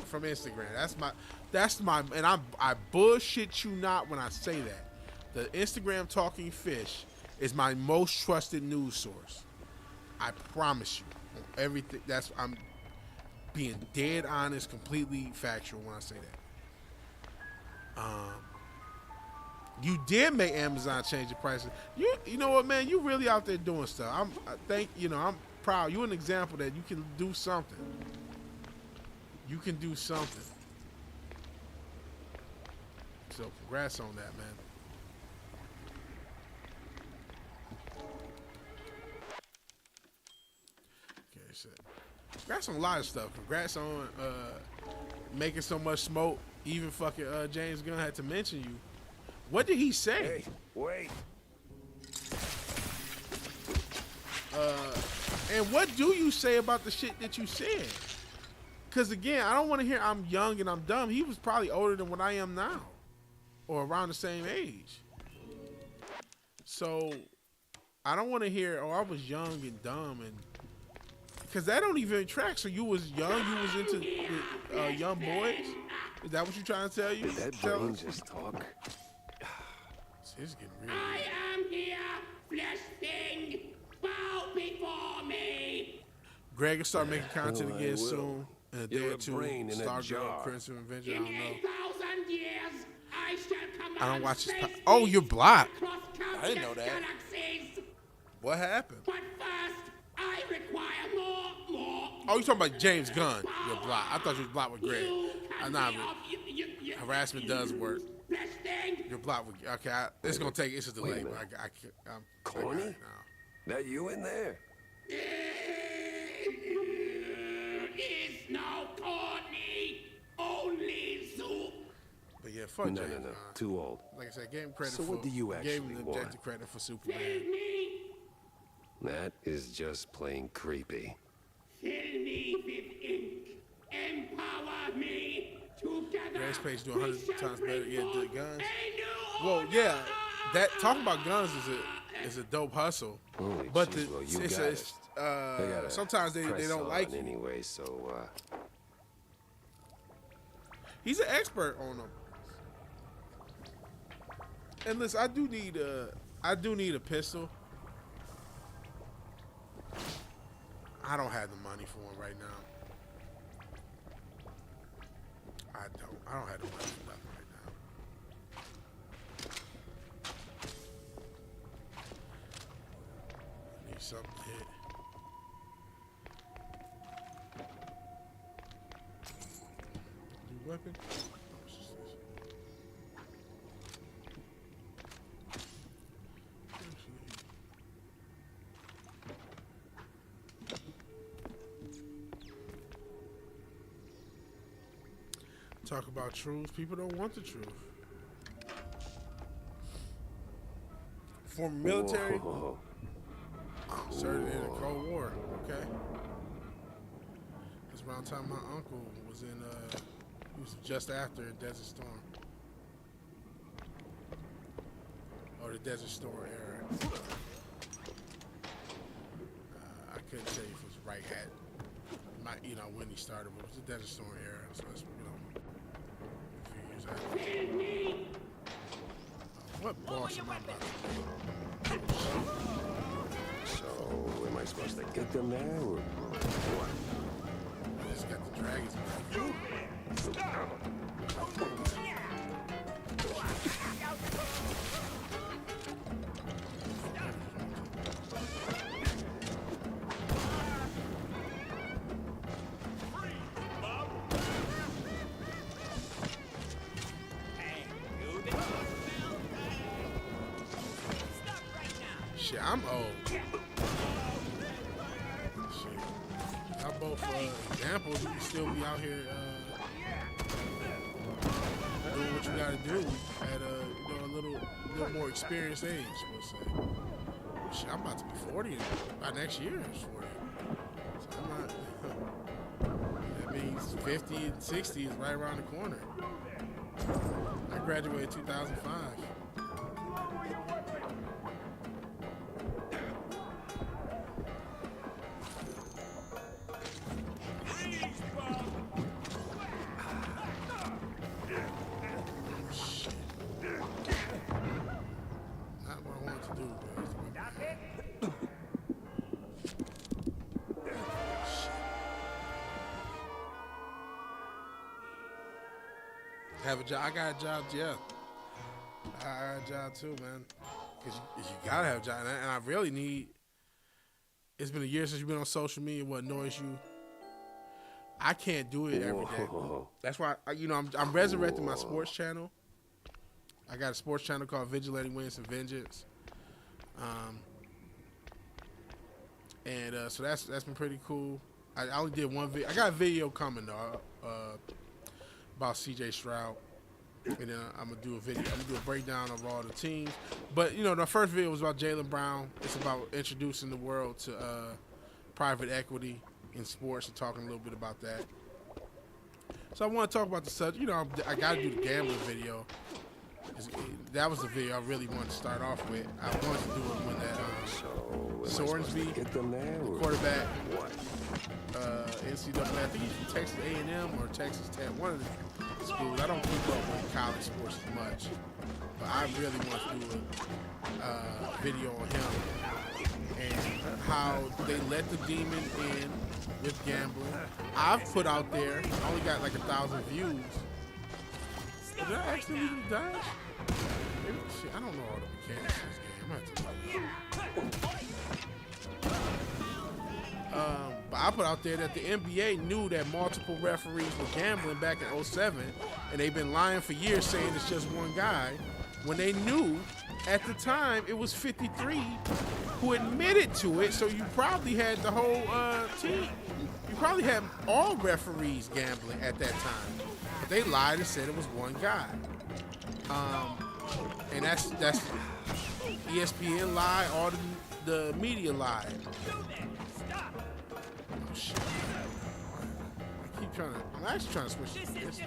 from Instagram. That's my, and I bullshit you not when I say that. The Instagram talking fish is my most trusted news source. I promise you. Everything. I'm being dead honest, completely factual when I say that. You did make Amazon change the prices. You know what, man? You really out there doing stuff. I'm proud. You're an example that you can do something. You can do something. So congrats on that, man. Okay, so congrats on a lot of stuff. Congrats on making so much smoke. Even fucking James Gunn had to mention you. What did he say? Hey, wait. And what do you say about the shit that you said? Because again, I don't want to hear I'm young and I'm dumb. He was probably older than what I am now, or around the same age. So I don't want to hear, oh, I was young and dumb, and because that don't even track. So you was young, you was into the, young boys. Is that what you trying to tell you? Did that brain just talk? It's getting real. I am here, flesh thing. Bow before me. Greg will start making content again soon. In a day You're or a two. brain in a jar. Crimson Avenger, I In don't know. 8,000 years, I shall command I don't watch this. space Oh, you're blocked. across I didn't know countless that. galaxies. What happened? But first, I require more. Oh, you talking about James Gunn? You're blocked. I thought you was blocked with Greg. Nah, harassment does work. You're blocked with. Okay, it's gonna take. It's a delay. But I'm Corny? That you in there? Is no corny, only soup. But yeah, fuck No, James no, no. Gunn. Too old. Like I said, gave him credit So for. what do you gave actually him the want? objective credit for Superman. That is just plain creepy. Fill me with ink. Empower me. Together. Race Page do 100 times better. Yeah, the guns. Well, yeah, that talking about guns is a dope hustle. Holy But jeez, well, you got it. sometimes they don't like you. Anyway, so He's an expert on them. And listen, I do need a pistol. I don't have the money for one right now. I don't have the money for nothing right now. I need something to hit. New weapon? What's this? Talk about truth. People don't want the truth. Former military. Whoa. Started in the Cold War. Okay. That's around the time my uncle was in. He was just after Desert Storm. Or the Desert Storm era. I couldn't tell you if it was right at when he started, but it was the Desert Storm era. So it's a few years after. What boss am I about to be? So, am I supposed to get them there, or what? I just got the dragons. Shit, I'm old. Shit. Y'all both examples. You can still be out here doing what you gotta do at a little more experienced age, we'll say. Shit, I'm about to be 40 by next year. It's 40. So I'm not. That means 50 and 60 is right around the corner. I graduated 2005. Have a job. I got a job, yeah. I got a job too, man. Because you gotta have a job, and I really need. It's been a year since you've been on social media. What annoys you? I can't do it every day. That's why I'm resurrecting my sports channel. I got a sports channel called VigilanteWilliamson Vengeance, and so that's been pretty cool. I only did one video. I got a video coming though about CJ Stroud, and then I'm gonna do a video. I'm gonna do a breakdown of all the teams. But the first video was about Jaylen Brown. It's about introducing the world to private equity in sports and talking a little bit about that. So I want to talk about the subject. I got to do the gambling video. That was the video I really wanted to start off with. I wanted to do it when that Sorensby, quarterback, NCAA. I think he's from Texas A&M or Texas Tech, one of the schools. I don't keep up with college sports as much, but I really want to do a video on him and how they let the demon in with gambling. I've put out there, I only got like 1,000 views. Did I accidentally dodge? Maybe, shit, I don't know all the mechanics of this game. I'm gonna have to but I put out there that the NBA knew that multiple referees were gambling back in 07, and they've been lying for years saying it's just one guy, when they knew at the time it was 53 who admitted to it, so you probably had the whole team. You probably had all referees gambling at that time. But they lied and said it was one guy. And that's ESPN lied, all the media lied. Oh shit. I'm actually trying to switch this.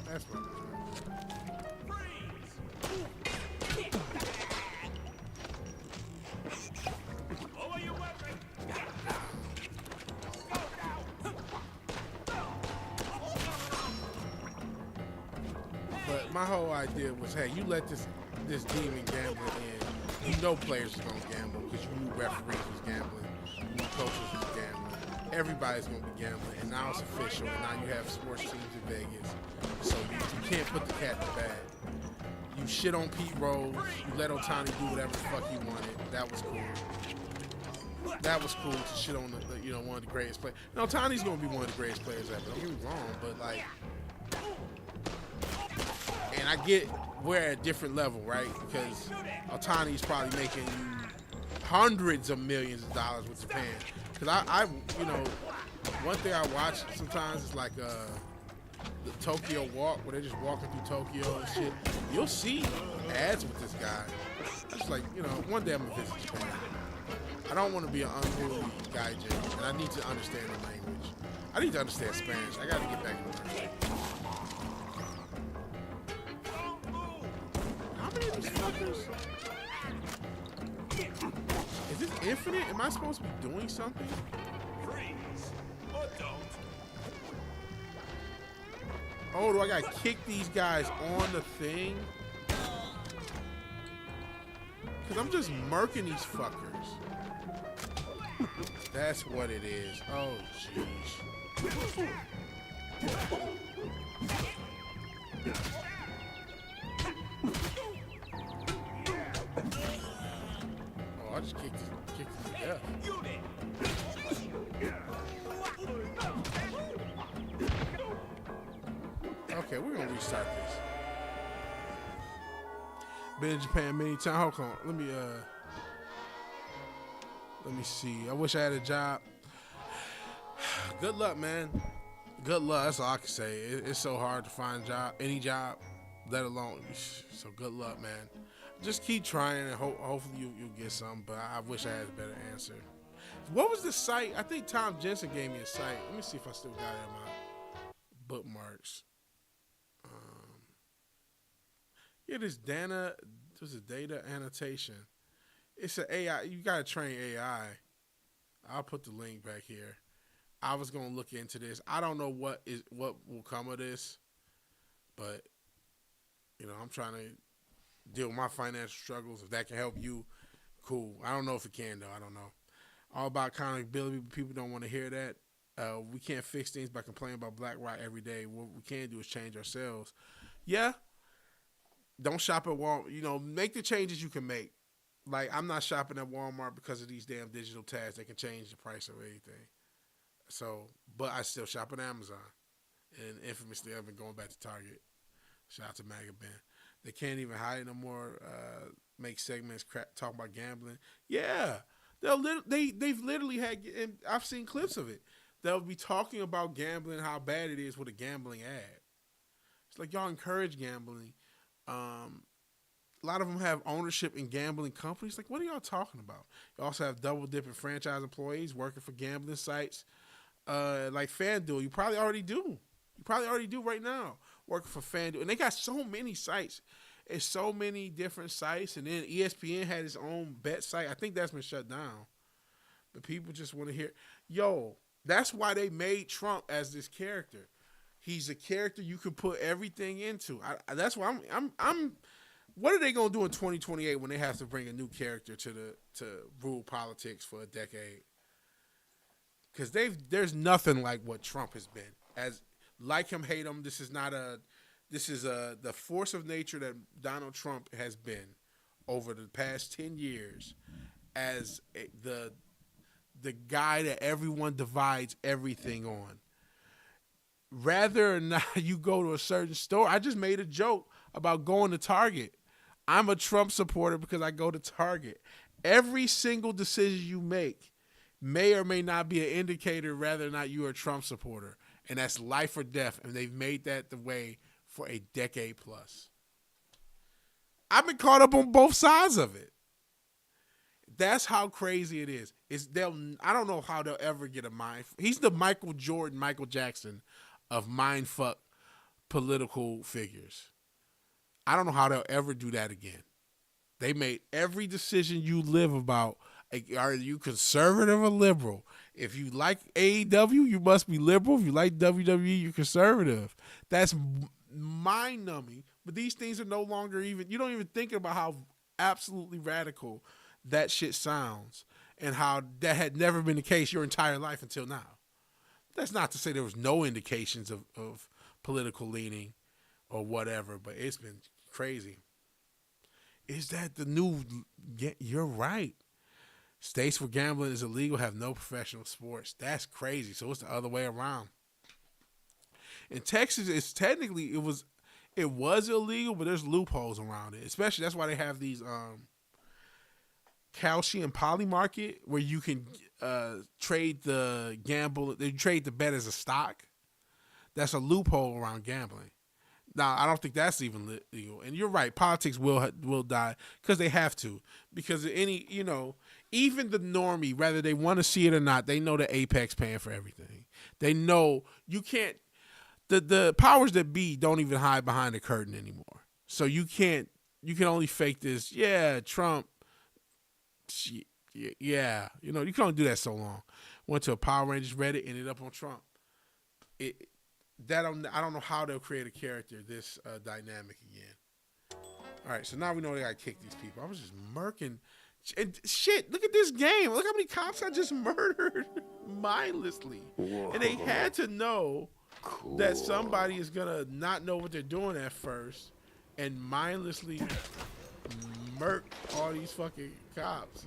That's what But my whole idea was, hey, you let this demon gambler in. You know players are gonna gamble because you knew referees was gambling, you knew coaches was gambling. Everybody's gonna be gambling, and now it's official. And now you have sports teams in Vegas, so you can't put the cat in the bag. You shit on Pete Rose. You let Otani do whatever the fuck he wanted. That was cool. That was cool to shit on one of the greatest players. Now Otani's gonna be one of the greatest players ever. Don't get me wrong, but like. And I get we're at a different level, right? Because Otani's probably making hundreds of millions of dollars with Japan. Because I one thing I watch sometimes is like the Tokyo Walk, where they're just walking through Tokyo and shit. You'll see ads with this guy. I just like, one day I'm gonna visit Japan. I don't want to be an unruly guy, and I need to understand the language. I need to understand Spanish. I gotta get back in the country. How many of these fuckers? Is this infinite? Am I supposed to be doing something? Freeze. Or don't. Oh, do I gotta kick these guys on the thing? Cause I'm just murking these fuckers. That's what it is. Oh, jeez. Oh, I just kicked him to death. Okay, we're gonna restart this. Been in Japan many times. Hold on, let me see. I wish I had a job. Good luck, man. Good luck. That's all I can say. It's so hard to find a job, any job, let alone. So good luck, man. Just keep trying, and hopefully you'll get some. But I wish I had a better answer. What was the site? I think Tom Jensen gave me a site. Let me see if I still got it in my bookmarks. Yeah, this data annotation. It's an AI. You gotta train AI. I'll put the link back here. I was gonna look into this. I don't know what will come of this, but I'm trying to deal with my financial struggles. If that can help you, cool. I don't know if it can, though. I don't know. All about accountability, but people don't want to hear that. We can't fix things by complaining about BlackRock every day. What we can do is change ourselves. Yeah. Don't shop at Walmart. You know, make the changes you can make. Like, I'm not shopping at Walmart because of these damn digital tags that can change the price of anything. So, but I still shop at Amazon. And infamously, I've been going back to Target. Shout out to Maga Ben. They can't even hide no more. Make segments talk about gambling. Yeah, they've literally had. And I've seen clips of it. They'll be talking about gambling, how bad it is with a gambling ad. It's like y'all encourage gambling. A lot of them have ownership in gambling companies. Like, what are y'all talking about? You also have double-dipping franchise employees working for gambling sites like FanDuel. You probably already do. You probably already do right now, working for FanDuel. And they got so many sites. It's so many different sites. And then ESPN had its own bet site. I think that's been shut down. But people just want to hear. Yo, that's why they made Trump as this character. He's a character you can put everything into. That's why I'm what are they gonna do in 2028 when they have to bring a new character to rule politics for a decade? Because there's nothing like what Trump has been. As like him, hate him. This is the force of nature that Donald Trump has been over the past 10 years as the guy that everyone divides everything on. Rather or not you go to a certain store. I just made a joke about going to Target. I'm a Trump supporter because I go to Target. Every single decision you make may or may not be an indicator whether or not you are a Trump supporter. And that's life or death. And they've made that the way for a decade plus. I've been caught up on both sides of it. That's how crazy it is. I don't know how they'll ever get a mind. He's the Michael Jordan, Michael Jackson of mindfuck political figures. I don't know how they'll ever do that again. They made every decision you live about. Are you conservative or liberal? If you like AEW, you must be liberal. If you like WWE, you're conservative. That's mind-numbing. But these things are no longer even, you don't even think about how absolutely radical that shit sounds and how that had never been the case your entire life until now. That's not to say there was no indications of political leaning or whatever, but it's been crazy. Is that the new? Yeah, you're right. States where gambling is illegal have no professional sports. That's crazy. So it's the other way around. In Texas, it's technically it was illegal, but there's loopholes around it. Especially that's why they have these Kalshi and Poly market where you can trade the gamble. They trade the bet as a stock. That's a loophole around gambling. Now, I don't think that's even legal. And you're right. Politics will die because they have to. Because even the normie, whether they want to see it or not, they know the Apex paying for everything. They know you can't. The powers that be don't even hide behind the curtain anymore. So you can only fake this. Yeah, Trump. Yeah, you can only do that so long. Went to a Power Rangers Reddit, ended up on Trump. I don't know how they'll create a character this dynamic again. All right, so now we know they got to kick these people. I was just murking. And shit, look at this game. Look how many cops I just murdered mindlessly. Whoa. And they had to know that somebody is going to not know what they're doing at first and mindlessly murk all these fucking cops.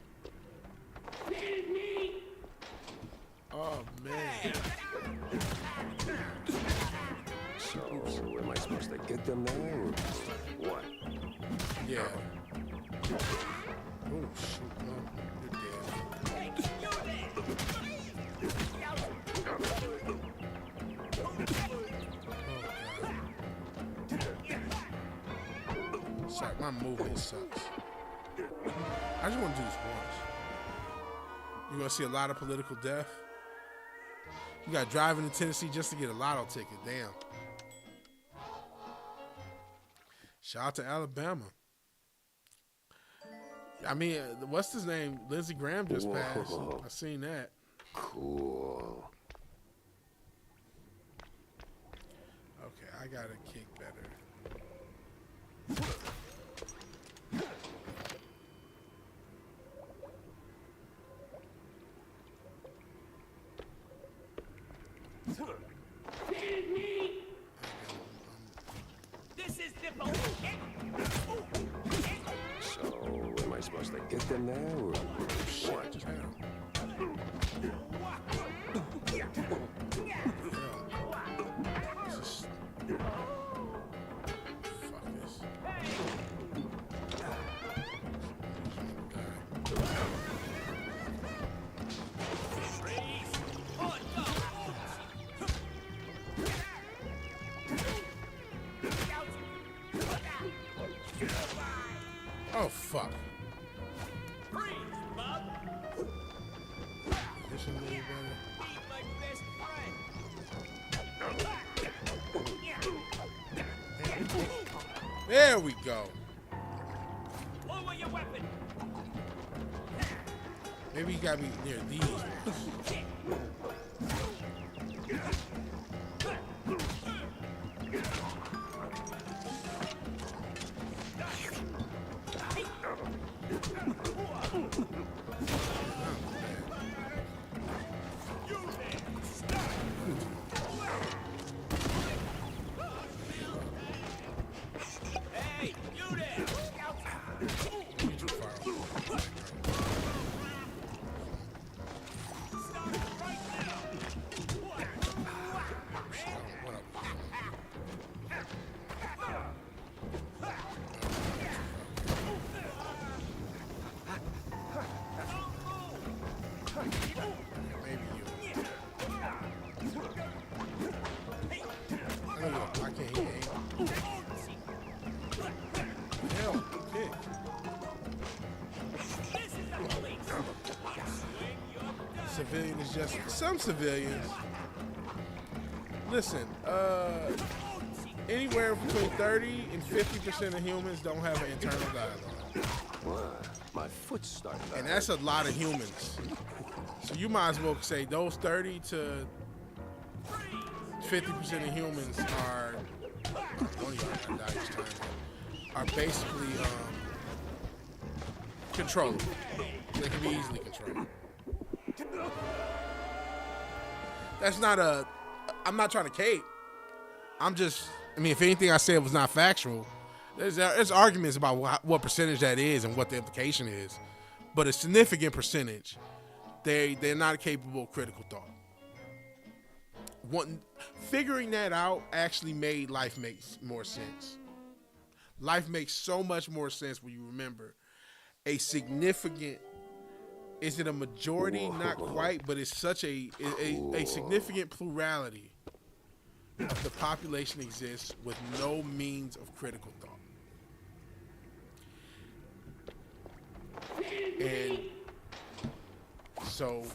Oh, man. So, am I supposed to get them now, or what? Yeah. Oh, shoot. No, you're dead. Oh, God. Sorry, my movement sucks. I just want to do this once. You're going to see a lot of political death. You got driving in Tennessee just to get a lotto ticket. Damn. Shout out to Alabama. I mean, what's his name? Lindsey Graham just passed. I seen that. Cool. Okay, I gotta kick better. to get them there, or Shit, just hang on. This is... Fuck this. Oh, fuck. This is a little better. There we go. Lower your weapon. Maybe you got me near these ones. Hey, you there! I can't aim. Hell, kick. Civilian is just some civilians. Listen, anywhere between 30 and 50% of humans don't have an internal dialogue. what? My foot's starting to And that's a lot of humans. So you might as well say those 30 to 50% of humans are basically controlled. They can be easily controlled. That's not a. I'm not trying to cape. I'm just. I mean, if anything I said was not factual, there's arguments about what percentage that is and what the implication is, but a significant percentage, they're not capable of critical thought. Figuring that out actually made life make more sense. Life makes so much more sense when you remember a significant. Is it a majority? Not quite, but it's such a significant plurality of the population exists with no means of critical thought. And so,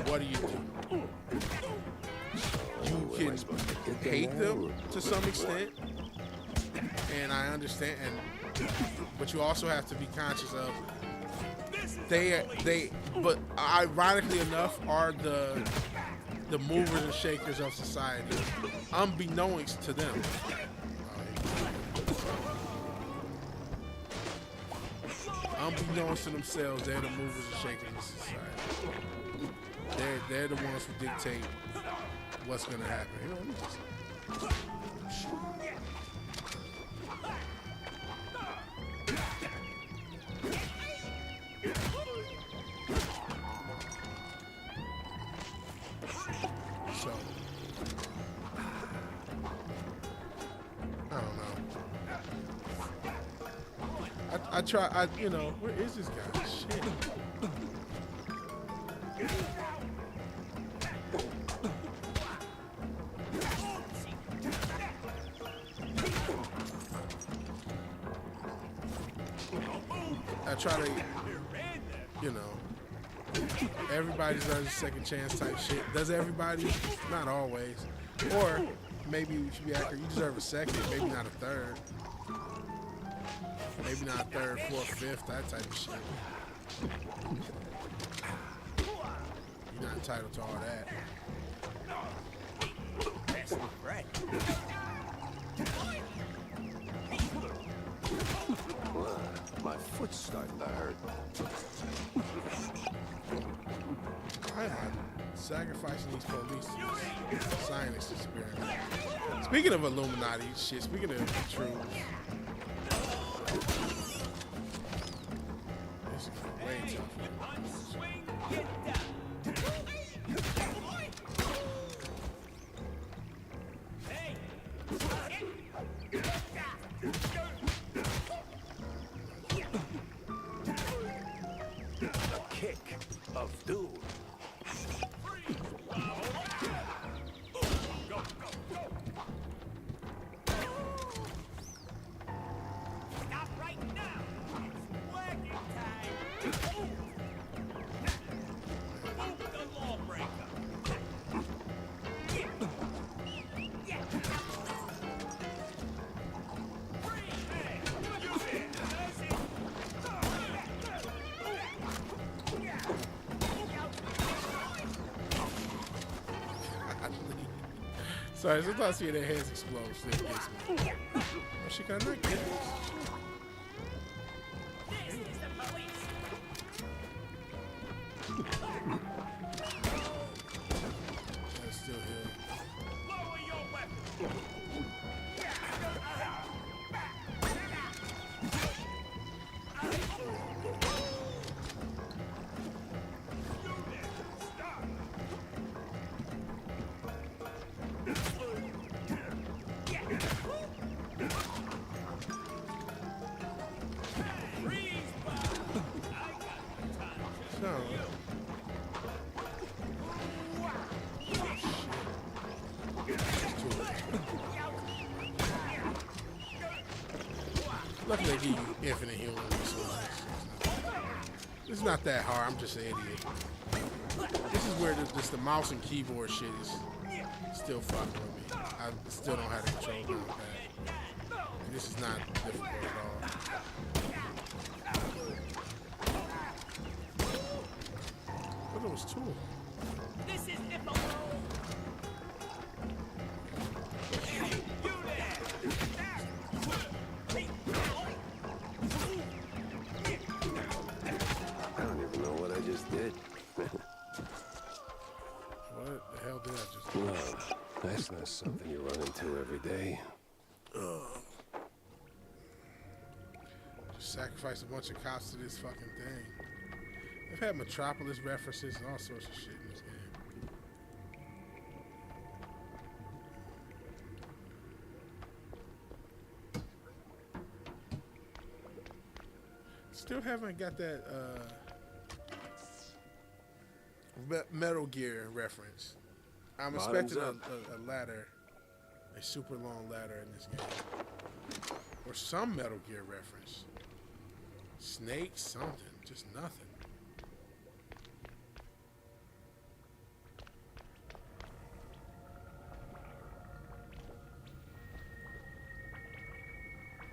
what do? You can hate them to some extent, and I understand, but you also have to be conscious of but ironically enough, are the movers and shakers of society, unbeknownst to them. Unbeknownst to themselves, they're the movers and shakers of society. They're the ones who dictate what's gonna happen. You know, let me just... So, I don't know. You know, where is this guy? Shit. I try to, you know, everybody deserves a second chance type shit. Does everybody? Not always. Or maybe we should be accurate. You deserve a second, maybe not a third. Maybe not a third, fourth, fifth, that type of shit. You're not entitled to all that. That's right. My foot's starting to hurt. Why am I sacrificing these police science experiments? Speaking of Illuminati shit, speaking of truth. Kick of doom. Stop right now! It's wagging time! Move the lawbreaker! Sorry, sometimes I see their heads explode. Still gets me. Oh, she got not get this. That's still here. Lower your weapon! Luckily, they give you infinite healing resources. It's not that hard. I'm just an idiot. This is where just the mouse and keyboard shit is still fucking with me. I still don't have to control the pad. And this is not difficult at all. But it was two. This is I don't even know what I just did. What the hell did I just do? Well, that's not something you run into every day. Just sacrifice a bunch of cops to this fucking thing. They've had Metropolis references and all sorts of shit in this game. Still haven't got that Metal Gear reference. I'm expecting a ladder, a super long ladder in this game. Or some Metal Gear reference. Snake, something, just nothing.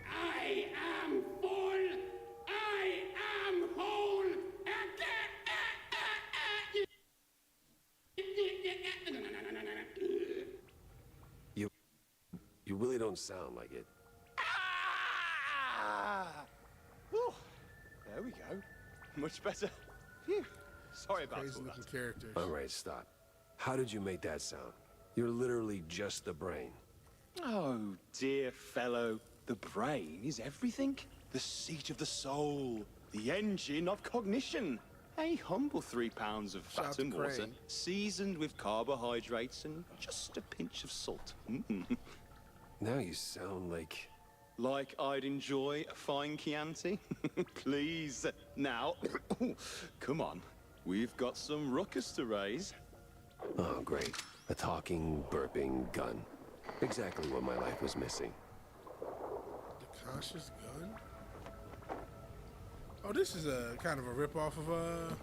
I am full. I am whole. You really don't sound like it. Whew. There we go. Much better. Phew. Sorry about Crazy all looking that. characters. All right, stop. How did you make that sound? You're literally just the brain. Oh, dear fellow. The brain is everything. The seat of the soul. The engine of cognition. A humble 3 pounds of Shout fat to and water, Crane. seasoned with carbohydrates and just a pinch of salt. Now you sound like... Like I'd enjoy a fine Chianti? Please. Now, come on. We've got some ruckus to raise. Oh, great. A talking, burping gun. Exactly what my life was missing. The conscious gun? Oh, this is a kind of a ripoff of what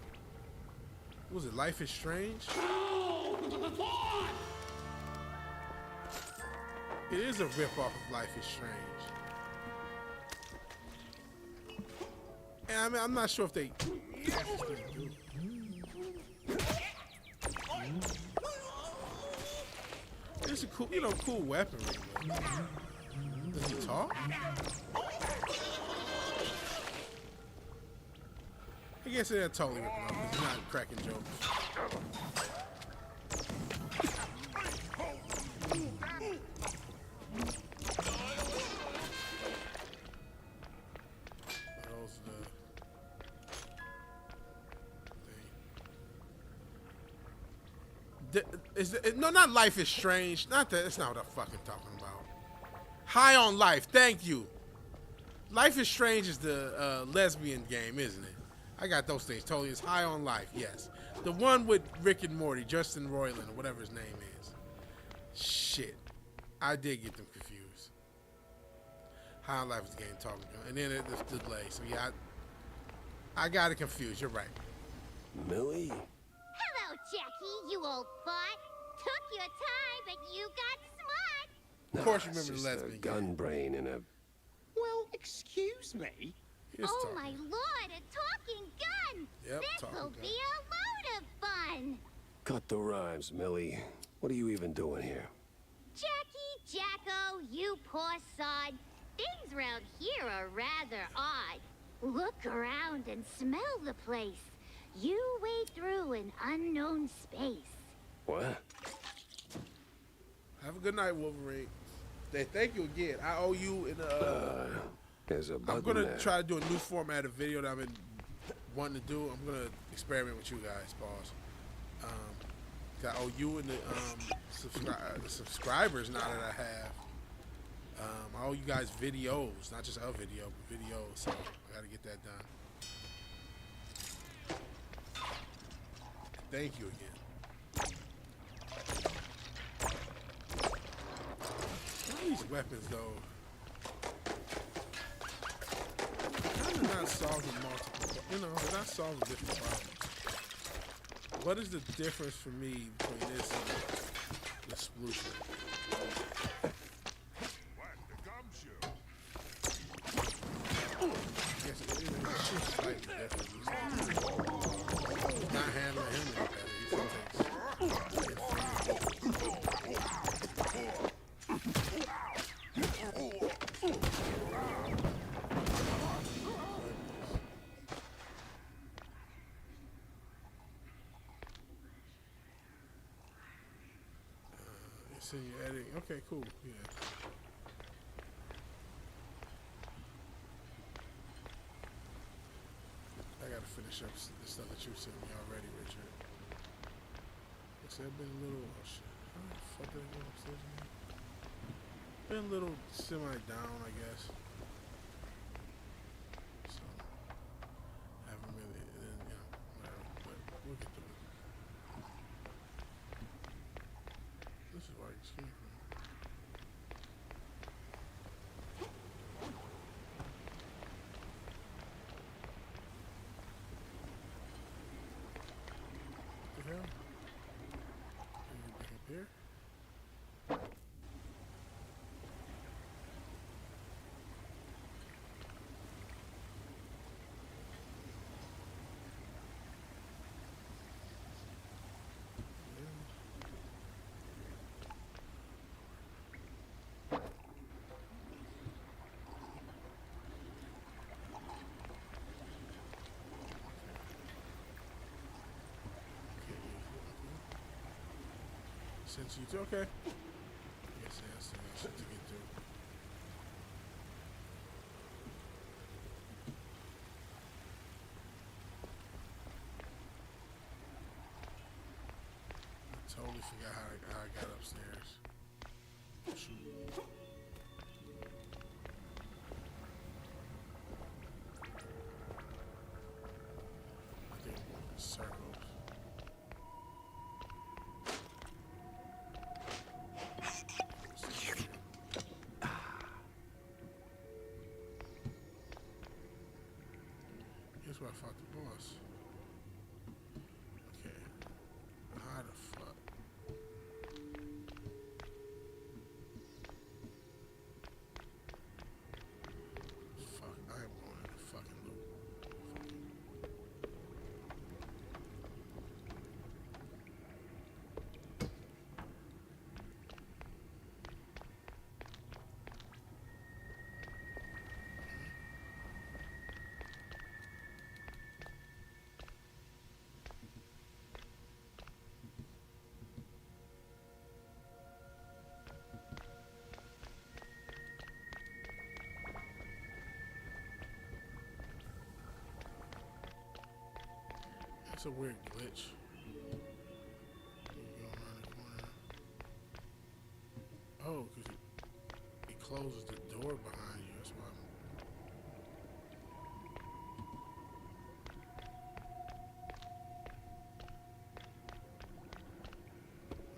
was it, Life is Strange? It is a ripoff of Life is Strange. And I mean, I'm not sure if they It's a cool, cool weaponry. Does he talk? I guess they're totally ripping off because he's not cracking jokes. No, not Life is Strange. Not that. That's not what I'm fucking talking about. High on Life. Thank you. Life is Strange is the lesbian game, isn't it? I got those things totally. It's High on Life. Yes, the one with Rick and Morty, Justin Roiland, or whatever his name is. Shit, I did get them confused. High on Life is the game talking about, and then the delay. So yeah, I got it confused. You're right. Millie? Hello, Jackie, you old fart. Took your time, but you got smart. Of course you remember It's the just lesbian a gun brain in a... Well, excuse me. Oh my lord, a talking gun! Yep, This'll be a load of fun! Cut the rhymes, Millie. What are you even doing here? Jackie, Jacko, you poor sod. Things round here are rather odd. Look around and smell the place. You wade through an unknown space. What? Have a good night, Wolverine. Thank you again. I owe you in there's a button I'm gonna there. try to do a new format of video that I've been wanting to do. I'm gonna experiment with you guys. Pause. I owe you and the subscribers now that I have. I owe you guys videos, not just a video, but videos. So I gotta get that done. Thank you again. These weapons, though, kind of not solving multiple. You know, they're not solving different problems. What is the difference for me between this and the solution? Yes, it's just slightly different. Not handling him any better. He still takes. So you're editing. Okay, cool. Yeah. I gotta finish up the stuff that you sent me already, Richard. It's been a little. Oh shit. How the fuck did I go upstairs again? Been a little semi-down, I guess. So, haven't really, whatever. But we'll get through it. This is why you came from. What the hell? Anything up here? Since you okay. Yes, that's the shit to get through. I totally forgot how I got upstairs. Shoot. I think I'm going in circles. Here's where I fought the boss. Okay. How the fuck? Fuck, I am going in the fucking loop. That's a weird glitch. You go around Oh, because it closes the door behind you. That's why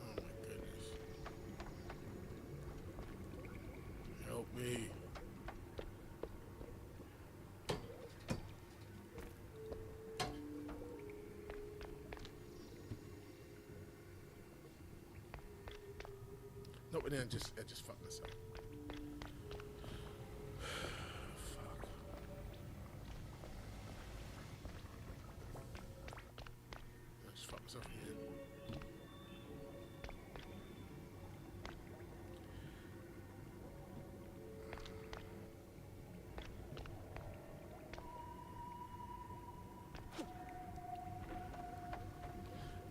oh my goodness. Help me. Nope, and then I just fucked this up. Fuck. I just fucked myself again.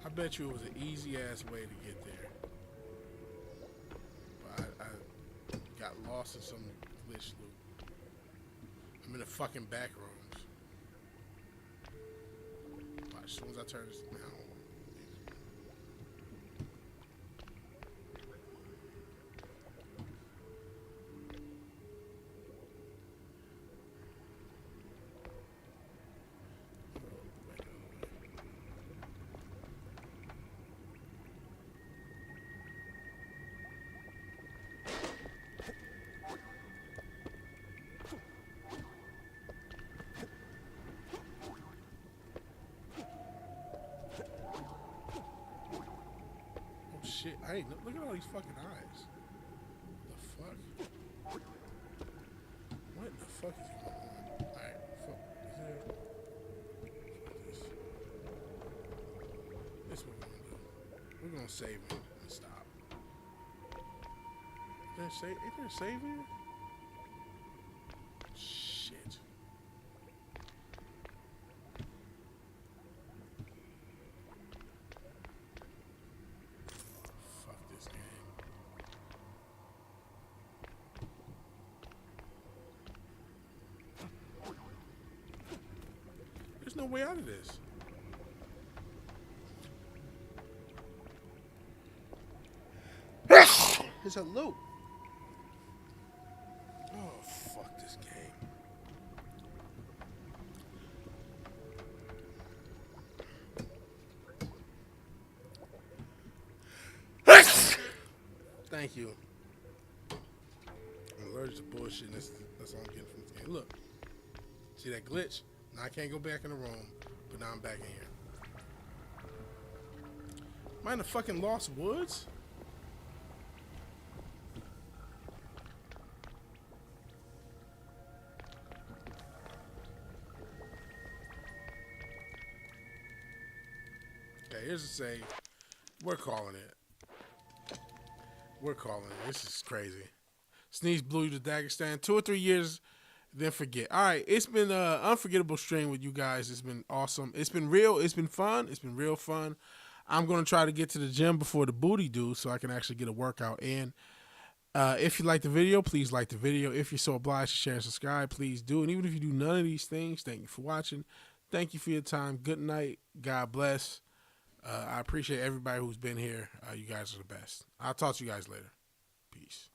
I bet you it was an easy ass way to get there. I got lost in some glitch loop. I'm in the fucking back rooms. Watch, as soon as I turn this now. Shit, I ain't look at all these fucking eyes. The fuck? What the fuck is going on? Alright, fuck. Is there... Fuck this. This is what we're gonna do. We're gonna save it and stop. Ain't there a save here? Shit. There's no way out of this. It's a loop. Oh, fuck this game. Thank you. I'm allergic to bullshit. That's all I'm getting from this game. Look. See that glitch? Now I can't go back in the room, but now I'm back in here. Am I in the fucking Lost Woods? Okay, here's a save. We're calling it. We're calling it. This is crazy. Sneeze blew you to Dagestan. 2 or 3 years, then forget. All right, it's been an unforgettable stream with you guys. It's been awesome. It's been real. It's been fun. It's been real fun. I'm going to try to get to the gym before the booty do so I can actually get a workout in. If you like the video, please like the video. If you're so obliged to share and subscribe, please do. And even if you do none of these things, thank you for watching. Thank you for your time. Good night. God bless. I appreciate everybody who's been here. You guys are the best. I'll talk to you guys later. Peace.